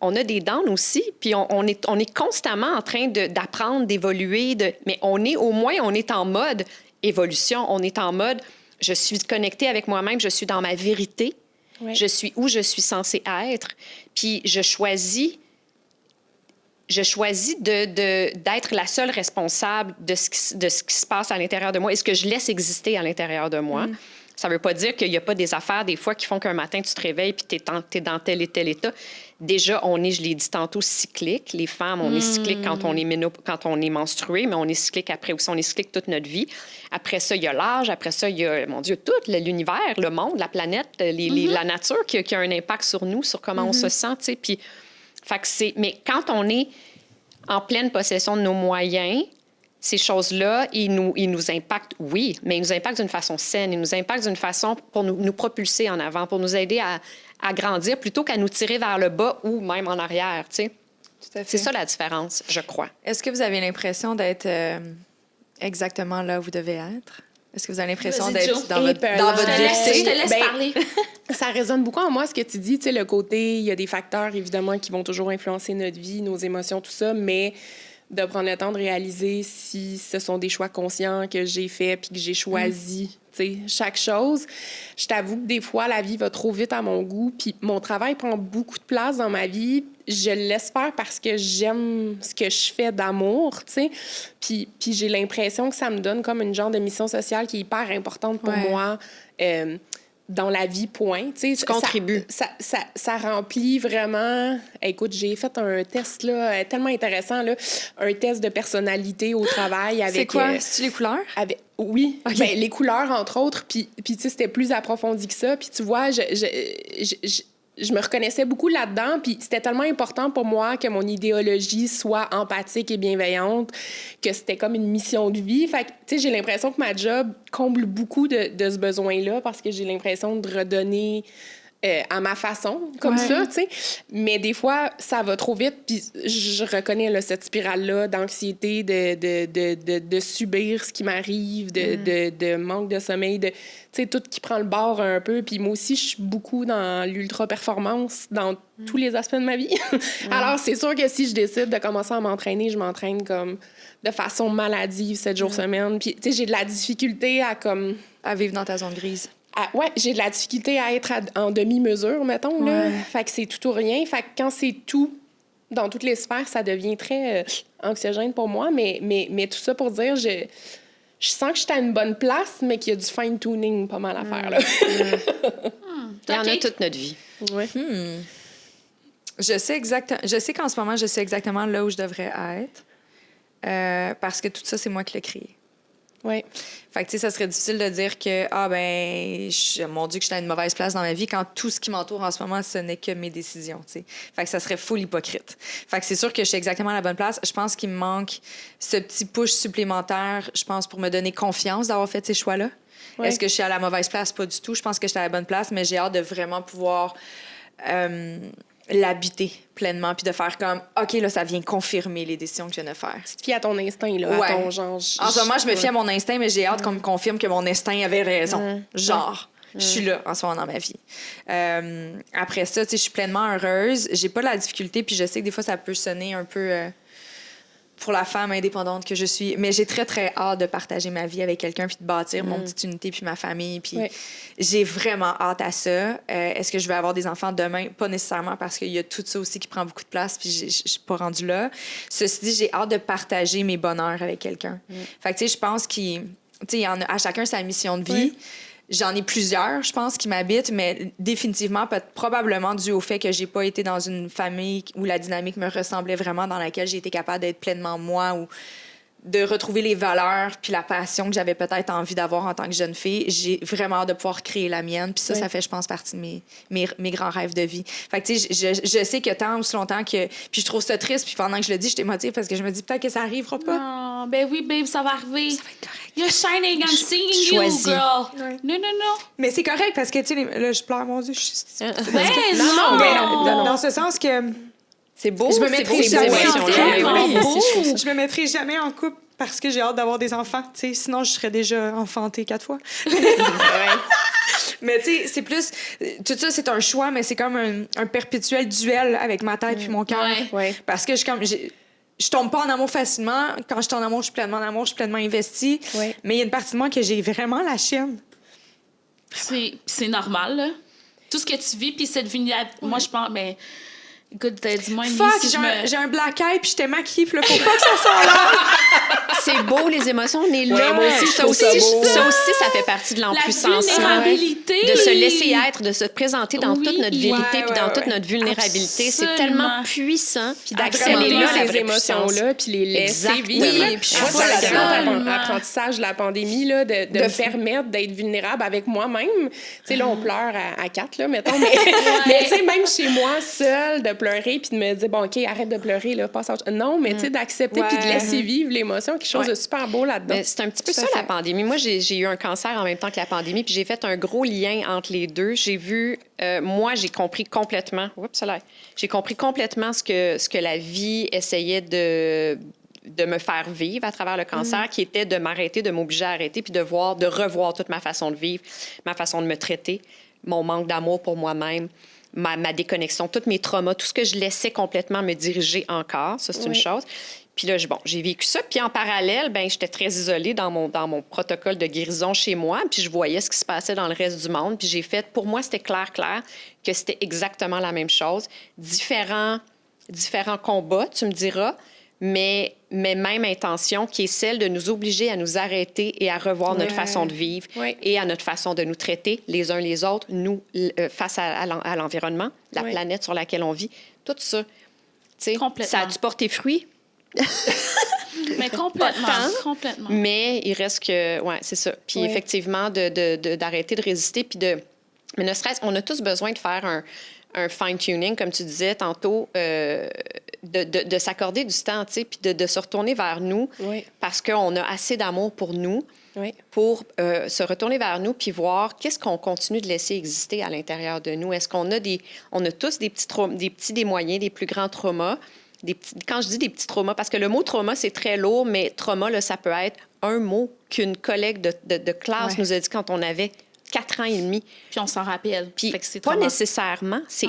on a des downs aussi, puis on est constamment en train d'apprendre, d'évoluer, mais on est en mode évolution, on est en mode... Je suis connectée avec moi-même, je suis dans ma vérité, je suis où je suis censée être, puis je choisis d'être la seule responsable de ce qui se passe à l'intérieur de moi et ce que je laisse exister à l'intérieur de moi. Ça ne veut pas dire qu'il n'y a pas des affaires, des fois, qui font qu'un matin, tu te réveilles puis tu es dans tel et tel état. Déjà, on est, je l'ai dit tantôt, cyclique. Les femmes, on est cyclique quand on est menstruée, mais on est cyclique après aussi. On est cyclique toute notre vie. Après ça, il y a l'âge. Après ça, il y a, mon Dieu, tout l'univers, le monde, la planète, la nature qui a un impact sur nous, sur comment on se sent, tu sais. Puis, fait que mais quand on est en pleine possession de nos moyens, ces choses-là, ils nous impactent, oui, mais ils nous impactent d'une façon saine, ils nous impactent d'une façon pour nous propulser en avant, pour nous aider à grandir plutôt qu'à nous tirer vers le bas ou même en arrière, tu sais. Tout à fait. C'est ça la différence, je crois. Est-ce que vous avez l'impression d'être exactement là où vous devez être? Est-ce que vous avez l'impression Vas-y, d'être Jo. dans votre vie? Je te laisse parler. Ça résonne beaucoup en moi, ce que tu dis. Tu sais, le côté, il y a des facteurs, évidemment, qui vont toujours influencer notre vie, nos émotions, tout ça, mais de prendre le temps de réaliser si ce sont des choix conscients que j'ai faits puis que j'ai choisi, tu sais, chaque chose. Je t'avoue que des fois, la vie va trop vite à mon goût, puis mon travail prend beaucoup de place dans ma vie. Je le laisse faire parce que j'aime ce que je fais d'amour, tu sais. Puis j'ai l'impression que ça me donne comme une genre de mission sociale qui est hyper importante pour moi. Dans la vie, point. Tu contribues. Ça remplit vraiment... Écoute, j'ai fait un test là, tellement intéressant, là, un test de personnalité au travail avec... C'est quoi? C'est-tu les couleurs? Oui, Okay. Ben, les couleurs, entre autres. Puis tu sais, c'était plus approfondi que ça. Puis tu vois, je me reconnaissais beaucoup là-dedans, puis c'était tellement important pour moi que mon idéologie soit empathique et bienveillante, que c'était comme une mission de vie. Fait que, tu sais, j'ai l'impression que ma job comble beaucoup de ce besoin-là parce que j'ai l'impression de redonner à ma façon, comme ça, tu sais. Mais des fois, ça va trop vite, puis je reconnais là, cette spirale-là d'anxiété, de subir ce qui m'arrive, de manque de sommeil, tu sais, tout qui prend le bord un peu. Puis moi aussi, je suis beaucoup dans l'ultra-performance dans tous les aspects de ma vie. Alors, c'est sûr que si je décide de commencer à m'entraîner, je m'entraîne comme de façon maladive 7 jours semaine. Puis, tu sais, j'ai de la difficulté À vivre dans ta zone grise. j'ai de la difficulté à être en demi-mesure, mettons, là. Fait que c'est tout ou rien. Fait que quand c'est tout, dans toutes les sphères, ça devient très anxiogène pour moi. Mais tout ça pour dire, je sens que je suis à une bonne place, mais qu'il y a du fine-tuning pas mal à faire, là. Il y en a toute notre vie. Ouais. Je sais qu'en ce moment, je sais exactement là où je devrais être. Parce que tout ça, c'est moi qui l'ai créé. Ouais. Fait que, tu sais, ça serait difficile de dire que, mon Dieu, que je suis à une mauvaise place dans ma vie quand tout ce qui m'entoure en ce moment, ce n'est que mes décisions, tu sais. Fait que ça serait full hypocrite. Fait que c'est sûr que je suis exactement à la bonne place. Je pense qu'il me manque ce petit push supplémentaire, je pense, pour me donner confiance d'avoir fait ces choix-là. Ouais. Est-ce que je suis à la mauvaise place? Pas du tout. Je pense que je suis à la bonne place, mais j'ai hâte de vraiment pouvoir l'habiter pleinement puis de faire comme, OK, là, ça vient confirmer les décisions que je viens de faire. Tu te fies à ton instinct, là, à ton genre... En ce moment, je me fie à mon instinct, mais j'ai hâte qu'on me confirme que mon instinct avait raison. Genre, je suis là en ce moment dans ma vie. Après ça, tu sais, je suis pleinement heureuse. J'ai pas de la difficulté, puis je sais que des fois, ça peut sonner un peu... pour la femme indépendante que je suis. Mais j'ai très, très hâte de partager ma vie avec quelqu'un puis de bâtir mon petite unité puis ma famille. Puis j'ai vraiment hâte à ça. Est-ce que je vais avoir des enfants demain? Pas nécessairement parce qu'il y a tout ça aussi qui prend beaucoup de place puis je suis pas rendue là. Ceci dit, j'ai hâte de partager mes bonheurs avec quelqu'un. Fait que, tu sais, je pense qu'il y en a à chacun sa mission de vie. J'en ai plusieurs, je pense, qui m'habitent, mais définitivement, probablement dû au fait que j'ai pas été dans une famille où la dynamique me ressemblait vraiment, dans laquelle j'ai été capable d'être pleinement moi ou de retrouver les valeurs puis la passion que j'avais peut-être envie d'avoir en tant que jeune fille. J'ai vraiment hâte de pouvoir créer la mienne. Puis ça fait, je pense, partie de mes grands rêves de vie. Fait que, tu sais, je sais que tant ou si longtemps que... Puis je trouve ça triste, puis pendant que je le dis, je t'émotive parce que je me dis peut-être que ça arrivera pas. Non, ben oui, babe, ça va arriver. Ça va être correct. You're shining, I'm seeing you, girl. Non. Mais c'est correct parce que, tu sais, là, je pleure, mon Dieu. Non. Dans ce sens que... C'est beau, je me mettrai jamais Je me mettrai jamais en couple parce que j'ai hâte d'avoir des enfants. T'sais, sinon, je serais déjà enfantée 4 fois. Mais tu sais, c'est plus... Tout ça, c'est un choix, mais c'est comme un perpétuel duel avec ma tête puis mon cœur. Parce que je tombe pas en amour facilement. Quand je suis en amour, je suis pleinement en amour, je suis pleinement investie. Mais il y a une partie de moi que j'ai vraiment la chienne. C'est normal, là. Tout ce que tu vis, puis cette vulnérabilité... Moi, je pense... Ben, écoute, dis-moi... Fuck, j'ai un black eye, puis j'étais maquillée, puis là, faut pas que ça sorte là. C'est beau, les émotions, on est là. Moi aussi, ça aussi, ça fait partie de l'empuissance. La vulnérabilité. De se laisser être, de se présenter dans toute notre vérité, puis dans toute notre vulnérabilité. Absolument. C'est tellement puissant. Puis d'accepter ces émotions-là, puis les laisser vivre. Oui, puis je vois ça dans l'apprentissage de la pandémie, là, de me permettre d'être vulnérable avec moi-même. Tu sais, là, on pleure à 4, là, mettons. Mais tu sais, même chez moi, seule, de pleurer puis de me dire, bon, OK, arrête de pleurer, là, passe à autre chose. Non, mais tu sais, d'accepter puis de laisser vivre l'émotion, quelque chose de super beau là-dedans. C'est un petit peu ça, la pandémie. Moi, j'ai eu un cancer en même temps que la pandémie, puis j'ai fait un gros lien entre les deux. J'ai vu, moi, j'ai compris complètement, j'ai compris complètement ce que la vie essayait de me faire vivre à travers le cancer, qui était de m'arrêter, de m'obliger à arrêter, puis de revoir toute ma façon de vivre, ma façon de me traiter, mon manque d'amour pour moi-même, ma déconnexion, tous mes traumas, tout ce que je laissais complètement me diriger encore. Ça, c'est une chose. Puis là, j'ai vécu ça. Puis en parallèle, j'étais très isolée dans mon protocole de guérison chez moi. Puis je voyais ce qui se passait dans le reste du monde. Puis j'ai fait, pour moi, c'était clair que c'était exactement la même chose. Différents combats, tu me diras, mais même intention, qui est celle de nous obliger à nous arrêter et à revoir notre façon de vivre et à notre façon de nous traiter les uns les autres, nous, face à l'environnement, la planète sur laquelle on vit. Tout ça, tu sais, ça a dû porter fruit. Mais complètement. Mais il reste que... Oui, c'est ça. Puis effectivement, d'arrêter de résister, puis mais ne serait-ce... On a tous besoin de faire un fine-tuning, comme tu disais tantôt, de s'accorder du temps, tu sais, puis de se retourner vers nous parce qu'on a assez d'amour pour nous pour se retourner vers nous puis voir qu'est-ce qu'on continue de laisser exister à l'intérieur de nous. Est-ce qu'on a on a tous des petits, des moyens, des plus grands traumas. Quand je dis des petits traumas, parce que le mot trauma, c'est très lourd, mais trauma, là, ça peut être un mot qu'une collègue de classe nous a dit quand on avait 4 ans et demi. Puis on s'en rappelle. Puis pas nécessairement. C'est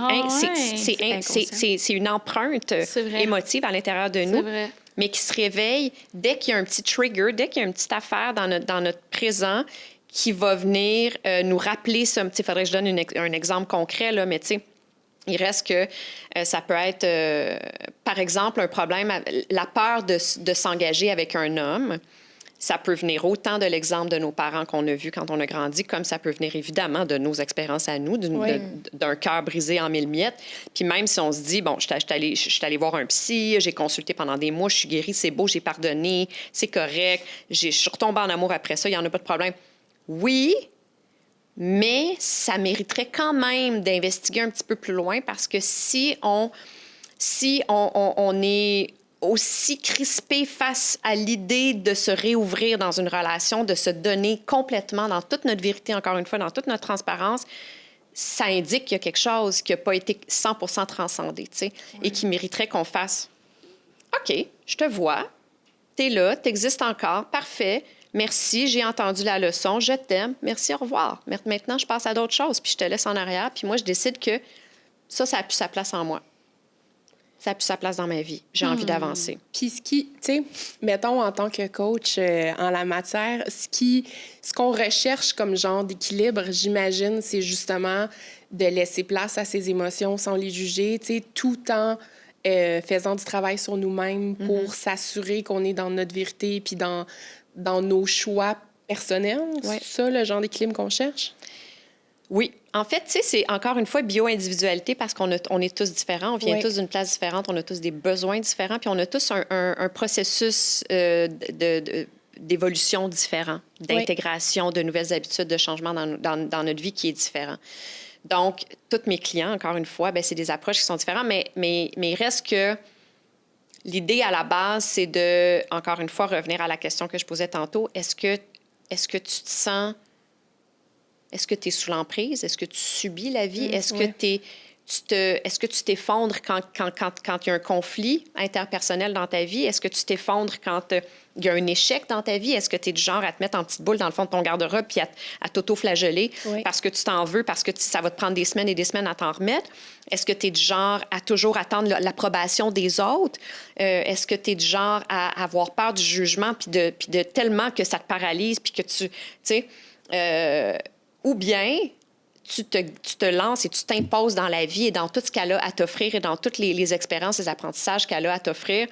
une empreinte émotive à l'intérieur de nous, mais qui se réveille dès qu'il y a un petit trigger, dès qu'il y a une petite affaire dans notre présent qui va venir nous rappeler ça. Il faudrait que je donne un exemple concret, là, mais tu sais, il reste que ça peut être, par exemple, un problème, la peur de s'engager avec un homme. Ça peut venir autant de l'exemple de nos parents qu'on a vus quand on a grandi, comme ça peut venir évidemment de nos expériences à nous, d'un cœur brisé en 1000 miettes. Puis même si on se dit, bon, je suis allée voir un psy, j'ai consulté pendant des mois, je suis guérie, c'est beau, j'ai pardonné, c'est correct, je suis retombée en amour après ça, il n'y en a pas de problème. Oui, mais ça mériterait quand même d'investiguer un petit peu plus loin parce que si on est aussi crispé face à l'idée de se réouvrir dans une relation, de se donner complètement dans toute notre vérité, encore une fois, dans toute notre transparence, ça indique qu'il y a quelque chose qui n'a pas été 100% transcendé, tu sais, et qui mériterait qu'on fasse « OK, je te vois, t'es là, t'existes encore, parfait, merci, j'ai entendu la leçon, je t'aime, merci, au revoir. Maintenant, je passe à d'autres choses, puis je te laisse en arrière, puis moi, je décide que ça a plus sa place en moi. Ça a plus sa place dans ma vie. J'ai envie d'avancer. Puis tu sais, mettons, en tant que coach en la matière, ce qu'on recherche comme genre d'équilibre, j'imagine, c'est justement de laisser place à ses émotions sans les juger, tu sais, tout en faisant du travail sur nous-mêmes pour s'assurer qu'on est dans notre vérité puis dans nos choix personnels. C'est ça, le genre d'équilibre qu'on cherche? Oui. En fait, tu sais, c'est encore une fois bio-individualité parce qu'on est tous différents, on vient tous d'une place différente, on a tous des besoins différents, puis on a tous un processus d'évolution différent, d'intégration, de nouvelles habitudes, de changement dans notre vie qui est différent. Donc, tous mes clients, encore une fois, c'est des approches qui sont différentes, mais il reste que l'idée à la base, c'est de, encore une fois, revenir à la question que je posais tantôt. Est-ce que tu te sens... Est-ce que tu es sous l'emprise? Est-ce que tu subis la vie? Est-ce que tu t'effondres quand il y a un conflit interpersonnel dans ta vie? Est-ce que tu t'effondres quand il y a un échec dans ta vie? Est-ce que tu es du genre à te mettre en petite boule dans le fond de ton garde-robe puis à t'auto-flageller parce que tu t'en veux, parce que ça va te prendre des semaines et des semaines à t'en remettre? Est-ce que tu es du genre à toujours attendre l'approbation des autres? Est-ce que tu es du genre à avoir peur du jugement puis de tellement que ça te paralyse puis que tu sais... ou bien, tu te lances et tu t'imposes dans la vie et dans tout ce qu'elle a à t'offrir et dans toutes les expériences, les apprentissages qu'elle a à t'offrir.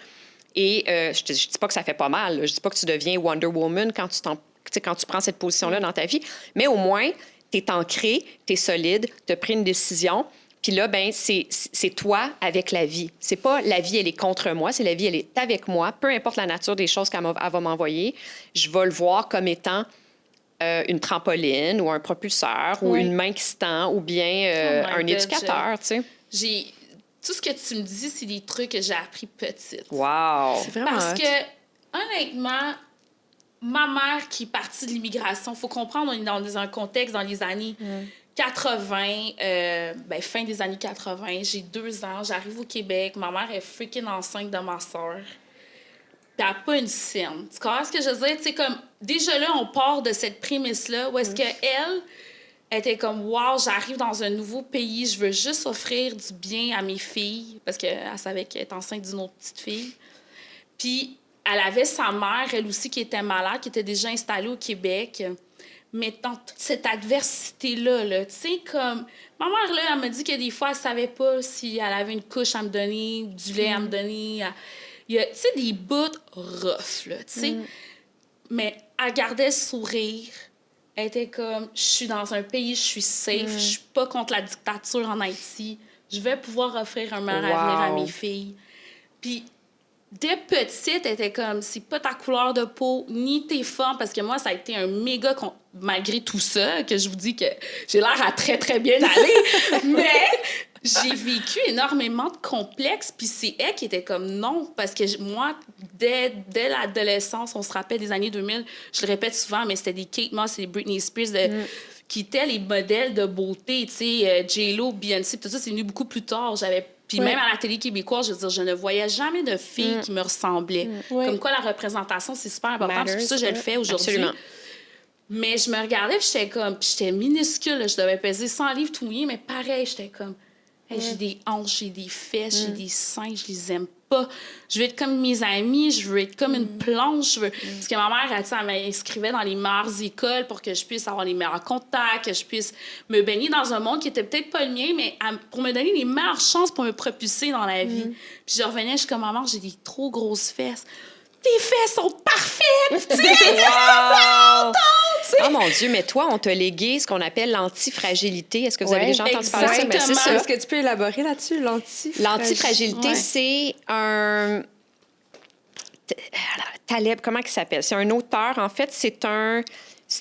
Et je dis pas que ça fait pas mal. Je dis pas que tu deviens Wonder Woman quand tu prends cette position-là dans ta vie. Mais au moins, tu es ancré, tu es solide, tu as pris une décision. Puis là, c'est toi avec la vie. C'est pas la vie, elle est contre moi. C'est la vie, elle est avec moi. Peu importe la nature des choses qu'elle va m'envoyer, je vais le voir comme étant... une trampoline ou un propulseur ou une main qui se tend ou bien un éducateur, tu sais. tout ce que tu me dis, c'est des trucs que j'ai appris petite. Wow! C'est vraiment Parce hot. que, honnêtement, ma mère qui est partie de l'immigration, il faut comprendre, on est dans un contexte dans les années 80, fin des années 80. J'ai 2 ans, j'arrive au Québec. Ma mère est freaking enceinte de ma soeur. Puis elle n'a pas une scène. Tu comprends ce que je veux dire? Tu sais, comme, déjà là, on part de cette prémisse-là où est-ce qu'elle était comme, wow, j'arrive dans un nouveau pays, je veux juste offrir du bien à mes filles, parce qu'elle savait qu'elle était enceinte d'une autre petite fille. Puis elle avait sa mère, elle aussi, qui était malade, qui était déjà installée au Québec. Mais dans toute cette adversité-là, là, tu sais, comme... Ma mère, là, elle m'a dit que des fois, elle savait pas si elle avait une couche à me donner, ou du lait à me donner. Il y a, tu sais, des bouts rough, là, tu sais. Mais elle gardait le sourire. Elle était comme, je suis dans un pays, je suis safe, je suis pas contre la dictature en Haïti. Je vais pouvoir offrir un meilleur avenir à mes filles. Puis, dès petite, elle était comme, c'est pas ta couleur de peau, ni tes formes, parce que moi, ça a été un méga... Malgré tout ça, que je vous dis que j'ai l'air à très, très bien aller, mais j'ai vécu énormément de complexes, puis c'est elle qui était comme non, parce que moi, dès l'adolescence, on se rappelle des années 2000, je le répète souvent, mais c'était des Kate Moss et des Britney Spears qui étaient les modèles de beauté, tu sais, J-Lo, Beyoncé, tout ça, c'est venu beaucoup plus tard. Puis même à la télé québécoise, je veux dire, je ne voyais jamais de filles qui me ressemblaient. Comme quoi, la représentation, c'est super important. C'est pour ça que je le fais aujourd'hui. Absolument. Mais je me regardais, puis j'étais comme... Puis j'étais minuscule, là, je devais peser 100 livres tout mouillé, mais pareil, j'étais comme... Hey, j'ai des hanches, j'ai des fesses, j'ai des seins, je les aime pas. Je veux être comme mes amis, je veux être comme une planche. Parce que ma mère, elle m'inscrivait dans les meilleures écoles pour que je puisse avoir les meilleurs contacts, que je puisse me baigner dans un monde qui était peut-être pas le mien, mais pour me donner les meilleures chances pour me propulser dans la vie. Puis je revenais, je suis comme, maman, j'ai des trop grosses fesses. Tes fesses sont parfaites! Tu sais, wow! Oh mon Dieu, mais toi, on t'a légué ce qu'on appelle l'antifragilité. Est-ce que vous avez déjà entendu parler de ça? Exactement. C'est ça. Est-ce que tu peux élaborer là-dessus, L'antifragilité, c'est un... Taleb, comment il s'appelle? C'est un auteur, en fait, c'est un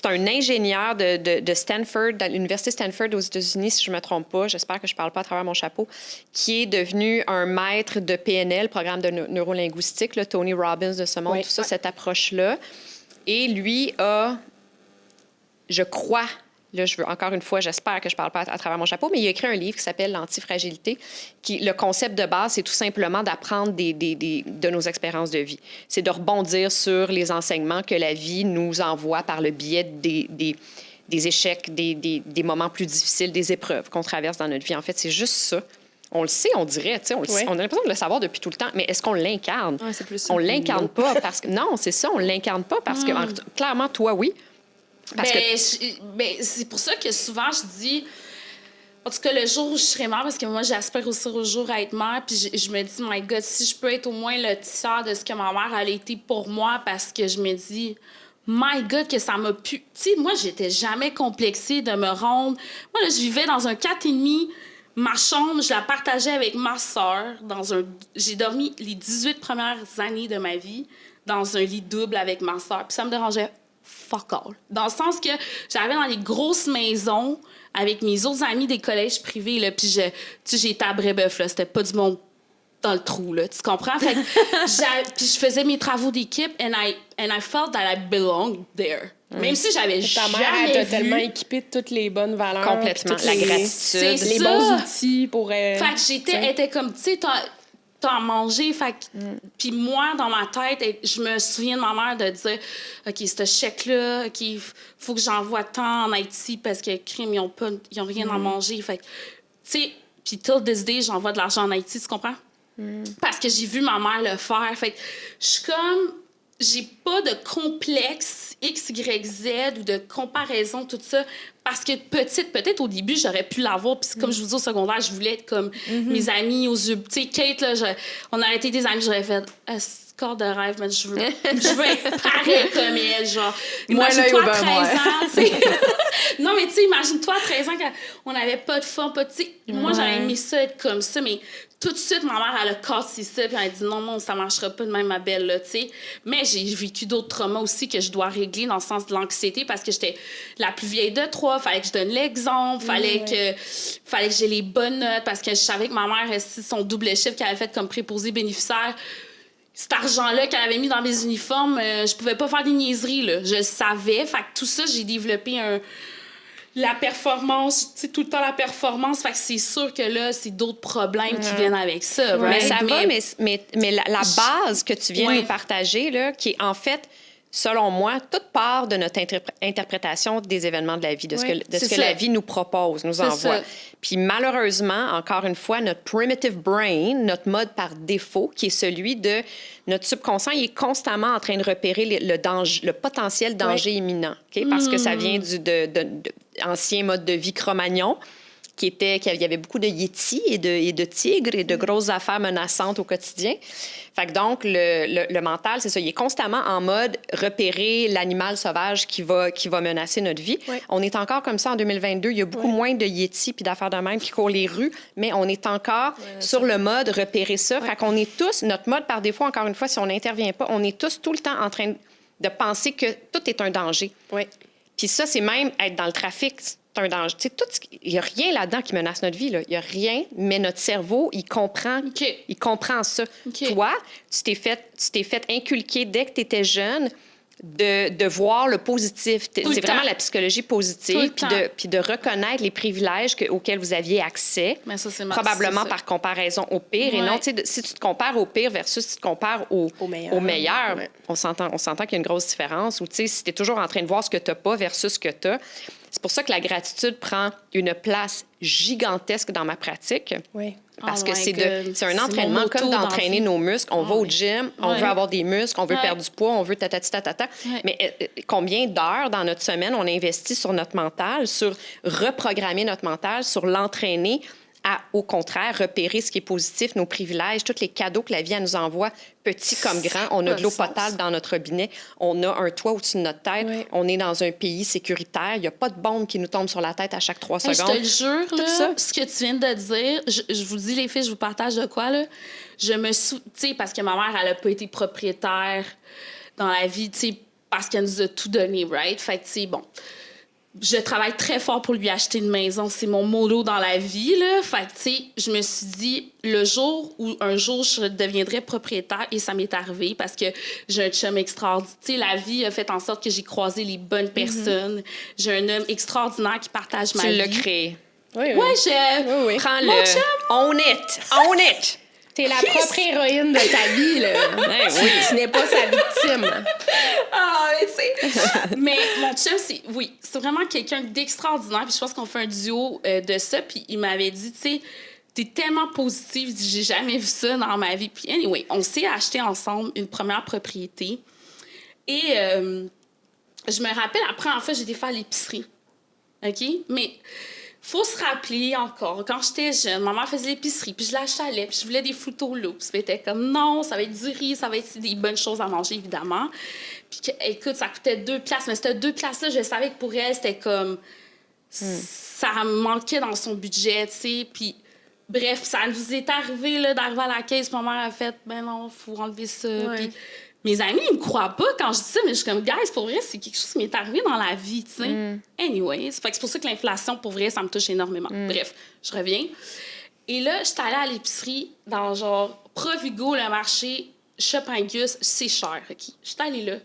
ingénieur de Stanford, de l'Université Stanford aux États-Unis, si je ne me trompe pas. J'espère que je ne parle pas à travers mon chapeau, qui est devenu un maître de PNL, programme de neurolinguistique, là, Tony Robbins de ce monde, tout ça, cette approche-là. Et lui a, je crois, là, encore une fois, j'espère que je ne parle pas à travers mon chapeau, mais il a écrit un livre qui s'appelle L'antifragilité. Le concept de base, c'est tout simplement d'apprendre de nos expériences de vie. C'est de rebondir sur les enseignements que la vie nous envoie par le biais des échecs, des moments plus difficiles, des épreuves qu'on traverse dans notre vie. En fait, c'est juste ça. On le sait, on dirait, tu sais, on le sait. On a l'impression de le savoir depuis tout le temps, mais est-ce qu'on l'incarne? Ouais, c'est plus on l'incarne pas parce que... Non, c'est ça, on l'incarne pas parce que, clairement, toi, oui. C'est pour ça que souvent, je dis... En tout cas, le jour où je serai mère, parce que moi, j'aspire aussi au jour à être mère, puis je me dis, my God, si je peux être au moins le tiers de ce que ma mère a été pour moi, parce que je me dis... My God, que ça m'a pu... Tu sais, moi, j'étais jamais complexée de me rendre... Moi, là, je vivais dans un 4,5... Ma chambre, je la partageais avec ma soeur. J'ai dormi les 18 premières années de ma vie dans un lit double avec ma soeur. Puis ça me dérangeait fuck all. Dans le sens que j'arrivais dans les grosses maisons avec mes autres amis des collèges privés. Là, puis j'étais à Brébeuf. Là, c'était pas du monde dans le trou. Là, tu comprends? Fait que puis je faisais mes travaux d'équipe and I felt that I belonged there. Même si j'avais jamais Ta mère, elle t'a vu... tellement équipée de toutes les bonnes valeurs. Complètement. La gratitude. C'est les ça. bons outils pour... Fait que elle était comme, tu sais, t'as à manger. Fait que... Puis moi, dans ma tête, je me souviens de ma mère de dire, OK, ce chèque-là, OK, faut que j'envoie tant en Haïti parce que, crime, ils ont rien à manger. Fait que, tu sais, puis till this day, j'envoie de l'argent en Haïti, tu comprends? Parce que j'ai vu ma mère le faire. Fait que je suis comme... J'ai pas de complexe X, Y, Z ou de comparaison, tout ça. Parce que peut-être au début, j'aurais pu l'avoir. Puis comme je vous dis, au secondaire, je voulais être comme mes amis aux yeux. Tu sais, Kate, là, on aurait été des amis, j'aurais fait corps de rêve, mais je veux être pareil comme elle, genre. Imagine-toi à 13 ans, tu sais. Non, mais tu sais, imagine-toi à 13 ans qu'on n'avait pas de forme, pas de... Moi, j'aurais aimé ça être comme ça, mais tout de suite, ma mère, elle a cassé ça, puis elle a dit non, ça marchera pas de même, ma belle, là, tu sais. Mais j'ai vécu d'autres traumas aussi que je dois régler dans le sens de l'anxiété parce que j'étais la plus vieille de 3, fallait que je donne l'exemple, fallait que j'ai les bonnes notes parce que je savais que ma mère, son double chiffre qu'elle avait fait comme préposé bénéficiaire, cet argent-là qu'elle avait mis dans mes uniformes, je pouvais pas faire des niaiseries, là. Je le savais. Fait que tout ça, j'ai développé la performance, tu sais, tout le temps la performance. Fait que c'est sûr que là, c'est d'autres problèmes qui viennent avec ça. Mais Right? ça va, mais la base que tu viens de nous partager, là, qui est en fait, selon moi, toute part de notre interprétation des événements de la vie, de ce que la vie nous propose, nous envoie. Puis malheureusement, encore une fois, notre primitive brain, notre mode par défaut, qui est celui de notre subconscient, il est constamment en train de repérer le potentiel danger imminent, okay? Parce que ça vient ancien mode de vie Cro-Magnon, qu'il y avait beaucoup de yétis et de tigres et de grosses affaires menaçantes au quotidien. Fait que donc, le mental, c'est ça, il est constamment en mode repérer l'animal sauvage qui va menacer notre vie. Oui. On est encore comme ça en 2022. Il y a beaucoup moins de yétis puis d'affaires de même qui courent les rues, mais on est encore sur le mode repérer ça. Fait qu'on est tous, notre mode par défaut, encore une fois, si on n'intervient pas, on est tous tout le temps en train de penser que tout est un danger. Oui. Puis ça, c'est même être dans le trafic, c'est un danger. Tu sais, il n'y a rien là-dedans qui menace notre vie. Il n'y a rien, mais notre cerveau, il comprend ça. Toi, tu t'es fait inculquer dès que tu étais jeune de voir le positif. C'est vraiment la psychologie positive, puis de reconnaître les privilèges auxquels vous aviez accès, mais ça, probablement par comparaison au pire. Ouais. Et non, si tu te compares au pire versus si tu te compares au meilleur, on s'entend qu'il y a une grosse différence. Ou si tu es toujours en train de voir ce que tu n'as pas versus ce que tu as. C'est pour ça que la gratitude prend une place gigantesque dans ma pratique. Oui. Parce que c'est un entraînement comme d'entraîner nos muscles. On va au gym, on veut avoir des muscles, on veut perdre du poids, on veut tatata. Mais combien d'heures dans notre semaine on investit sur notre mental, sur reprogrammer notre mental, sur l'entraîner à, au contraire, repérer ce qui est positif, nos privilèges, tous les cadeaux que la vie elle nous envoie, petits comme grands. On a de l'eau potable dans notre robinet. On a un toit au-dessus de notre tête. Oui. On est dans un pays sécuritaire. Il n'y a pas de bombe qui nous tombe sur la tête à chaque 3 secondes. Je te le jure, là, ce que tu viens de dire, je vous dis, les filles, je vous partage de quoi, là. Je me tu sais, parce que ma mère, elle n'a pas été propriétaire dans la vie, tu sais, parce qu'elle nous a tout donné, right? Fait que, tu sais, bon... Je travaille très fort pour lui acheter une maison. C'est mon motto dans la vie, là. Fait que, tu sais, je me suis dit, le jour où un jour je deviendrai propriétaire, et ça m'est arrivé parce que j'ai un chum extraordinaire. Tu sais, la vie a fait en sorte que j'ai croisé les bonnes personnes. Mm-hmm. J'ai un homme extraordinaire qui partage ma vie. Tu l'as créé. Oui. Oui. Prends mon chum. Own it. T'es la propre héroïne de ta vie, là. Oui. Tu n'es pas sa victime. Mais tu sais... Mais mon chum, c'est vraiment quelqu'un d'extraordinaire. Puis je pense qu'on fait un duo de ça. Puis il m'avait dit, tu sais, t'es tellement positive. J'ai jamais vu ça dans ma vie. Puis anyway, on s'est acheté ensemble une première propriété. Et je me rappelle, la première fois, j'ai été faire l'épicerie. OK? Mais... faut se rappeler encore, quand j'étais jeune, ma mère faisait l'épicerie, puis je l'achetais, puis je voulais des Fruit Loops. Puis elle était comme, non, ça va être du riz, ça va être des bonnes choses à manger, évidemment. Puis écoute, ça coûtait 2$, mais c'était 2$-là, je savais que pour elle, c'était comme... Ça manquait dans son budget, tu sais, puis... Bref, ça nous est arrivé, là, d'arriver à la caisse, ma mère a fait, ben non, faut enlever ça, puis... Mes amis, ils me croient pas quand je dis ça, mais je suis comme, guys, pour vrai, c'est quelque chose qui m'est arrivé dans la vie, tu sais. Anyways, fait que c'est pour ça que l'inflation, pour vrai, ça me touche énormément. Bref, je reviens. Et là, j'étais allée à l'épicerie dans genre Provigo, le marché, Shop-Angus, c'est cher, OK? J'étais allée là.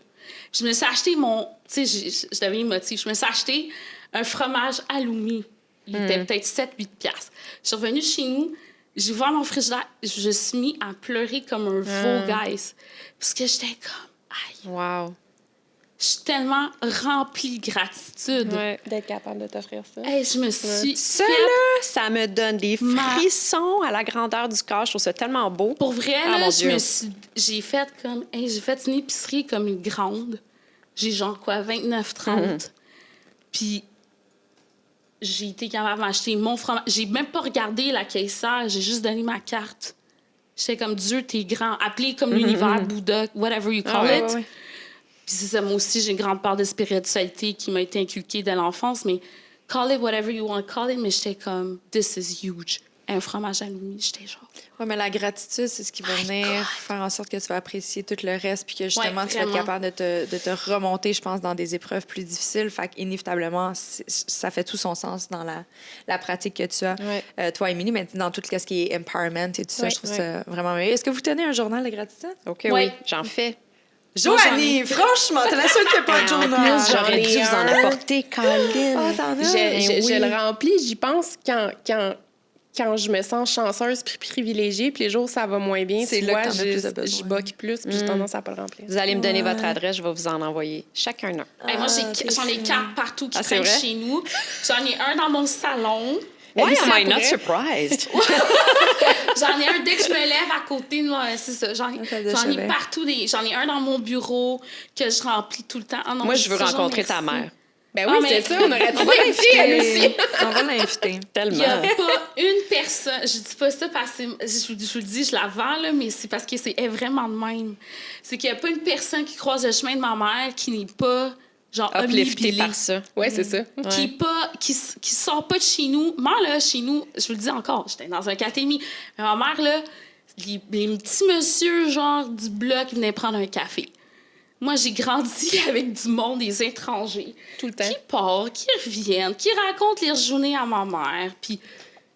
Puis je me suis acheté tu sais, je deviens émotive. Je me suis acheté un fromage halloumi. Il était peut-être 7-8$. Je suis revenue chez nous. J'ai ouvert mon frigidaire, je me suis mis à pleurer comme un veau, guys. Parce que j'étais comme, aïe. Wow. Je suis tellement remplie de gratitude. D'être capable de t'offrir ça. Hey, je me suis ça, là, ça me donne des frissons à la grandeur du corps. Je trouve ça tellement beau. Pour vrai, là, j'ai fait comme, j'ai fait une épicerie comme une grande. J'ai genre quoi, 29-30. Puis... j'ai été capable d'acheter mon fromage. J'ai même pas regardé la caissière, j'ai juste donné ma carte. J'étais comme, Dieu, t'es grand. Appelé comme l'univers, Bouddha, whatever you call it. Ouais. Puis c'est ça, moi aussi, j'ai une grande part de spiritualité qui m'a été inculquée dès l'enfance, mais call it whatever you want to call it, mais j'étais comme, this is huge. un fromage halloumi. J'étais genre... Oui, mais la gratitude, c'est ce qui va venir faire en sorte que tu vas apprécier tout le reste puis que justement, tu vas être capable de te remonter, je pense, dans des épreuves plus difficiles. Fait qu'inévitablement, ça fait tout son sens dans la pratique que tu as. Ouais. Toi, Émilie, mais dans tout ce qui est empowerment et tout ça, je trouve ça vraiment merveilleux. Est-ce que vous tenez un journal de gratitude? OK, oui, j'en fais. Joanie, franchement, t'es la seule qui n'a pas de journal. J'aurais dû vous en apporter, Colin. Ah, t'en as? Je le remplis, j'y pense quand je me sens chanceuse puis privilégiée, puis les jours où ça va moins bien, c'est tu là vois, que t'en as plus de besoin. je boque plus, puis j'ai tendance à pas le remplir. Vous allez me donner votre adresse, je vais vous en envoyer chacun un. Moi, j'en ai 4 partout qui c'est traînent vrai? chez nous. J'en ai un dans mon salon. Why am I not pourrait- surprised? J'en ai un dès que je me lève à côté de moi. C'est ça. J'en ai partout. J'en ai un dans mon bureau que je remplis tout le temps. Ah non, Moi, je veux ça, rencontrer merci. ta mère. Ben oui, mais- c'est ça, on aurait dû On va l'inviter, elle aussi. l'inviter. On va l'inviter. Il n'y Tellement. a pas une personne, je dis pas ça parce que je vous le dis, je la vends, là, mais c'est parce que c'est vraiment de même. C'est qu'il n'y a pas une personne qui croise le chemin de ma mère qui n'est pas, genre, Uplifté omnibulée. par ça. Ouais, c'est ça. Qui sort pas de chez nous. Moi, là, chez nous, je vous le dis encore, j'étais dans un catémie. Mais ma mère, là, les petits monsieur, genre, du bloc, venaient prendre un café. Moi, j'ai grandi avec du monde, des étrangers. Tout le temps. Qui partent, qui reviennent, qui racontent les journées à ma mère. Puis,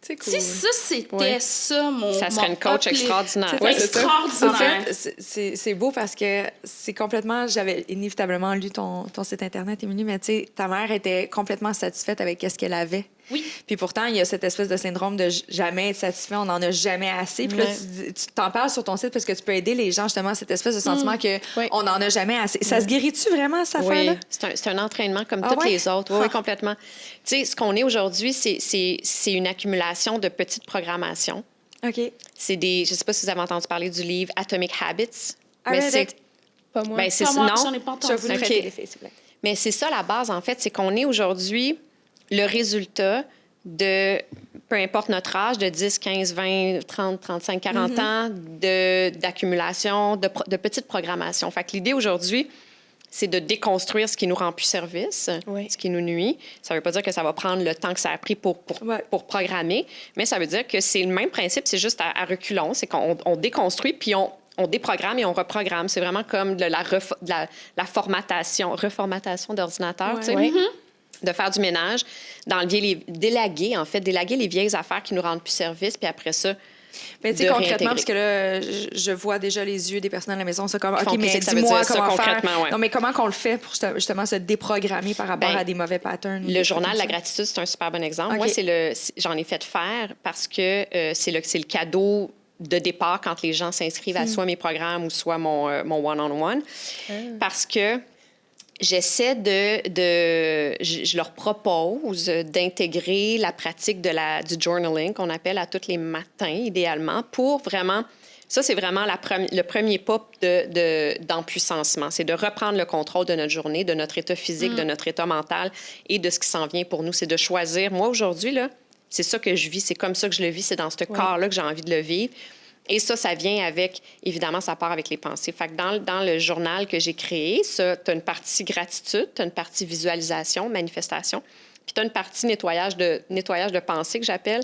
C'est cool. si ça, c'était Ouais. ça, mon Ça serait mon une coach uplift. extraordinaire. Ouais, c'est ça. Extraordinaire. En fait, c'est beau parce que c'est complètement... J'avais inévitablement lu ton site Internet, Émilie, mais tu sais, ta mère était complètement satisfaite avec ce qu'elle avait. Oui. Puis pourtant, il y a cette espèce de syndrome de jamais être satisfait, on n'en a jamais assez. Puis là, tu t'en parles sur ton site parce que tu peux aider les gens justement à cette espèce de sentiment que Oui. on n'en a jamais assez. Ça se guérit-tu vraiment, cette Oui, affaire-là? c'est un entraînement comme Ah toutes ouais? les autres. Oui, complètement. Tu sais, ce qu'on est aujourd'hui, c'est une accumulation de petites programmations. OK. C'est des... Je ne sais pas si vous avez entendu parler du livre Atomic Habits. I read it. Pas moi. Ben, c'est Pas moi, non. j'en ai pas Je vais entendu. vous OK. prêter les filles, s'il vous plaît. Mais c'est ça la base, en fait, c'est qu'on est aujourd'hui le résultat de, peu importe notre âge, de 10, 15, 20, 30, 35, 40 ans d'accumulation, de petites programmations. Fait que l'idée aujourd'hui, c'est de déconstruire ce qui nous rend plus service, Oui. ce qui nous nuit. Ça ne veut pas dire que ça va prendre le temps que ça a pris pour programmer, mais ça veut dire que c'est le même principe, c'est juste à reculons. C'est qu'on déconstruit, puis on déprogramme et on reprogramme. C'est vraiment comme de la reformatation d'ordinateur, tu sais. Ouais. De faire du ménage, délaguer les vieilles affaires qui nous rendent plus service, puis après ça, Mais tu sais, de concrètement, réintégrer. parce que là, je vois déjà les yeux des personnes à la maison, c'est comme, Ils font OK, mais qu'est-ce que ça veut dis-moi dire, ça, comment faire. concrètement, ouais. Non, mais comment qu'on le fait pour justement se déprogrammer par rapport Ben, à des mauvais patterns? Le journal de la gratitude, c'est un super bon exemple. OK. Moi, j'en ai fait faire parce que c'est le cadeau de départ quand les gens s'inscrivent à soit mes programmes ou soit mon one-on-one. Parce que j'essaie je leur propose d'intégrer la pratique du journaling qu'on appelle à tous les matins, idéalement, pour vraiment... Ça, c'est vraiment le premier pas d'empuissancement. C'est de reprendre le contrôle de notre journée, de notre état physique, de notre état mental et de ce qui s'en vient pour nous. C'est de choisir. Moi, aujourd'hui, là, c'est ça que je vis. C'est comme ça que je le vis. C'est dans ce corps-là que j'ai envie de le vivre. Et ça vient avec... Évidemment, ça part avec les pensées. Fait que dans le journal que j'ai créé, tu as une partie gratitude, tu as une partie visualisation, manifestation, puis tu as une partie nettoyage de pensée que j'appelle.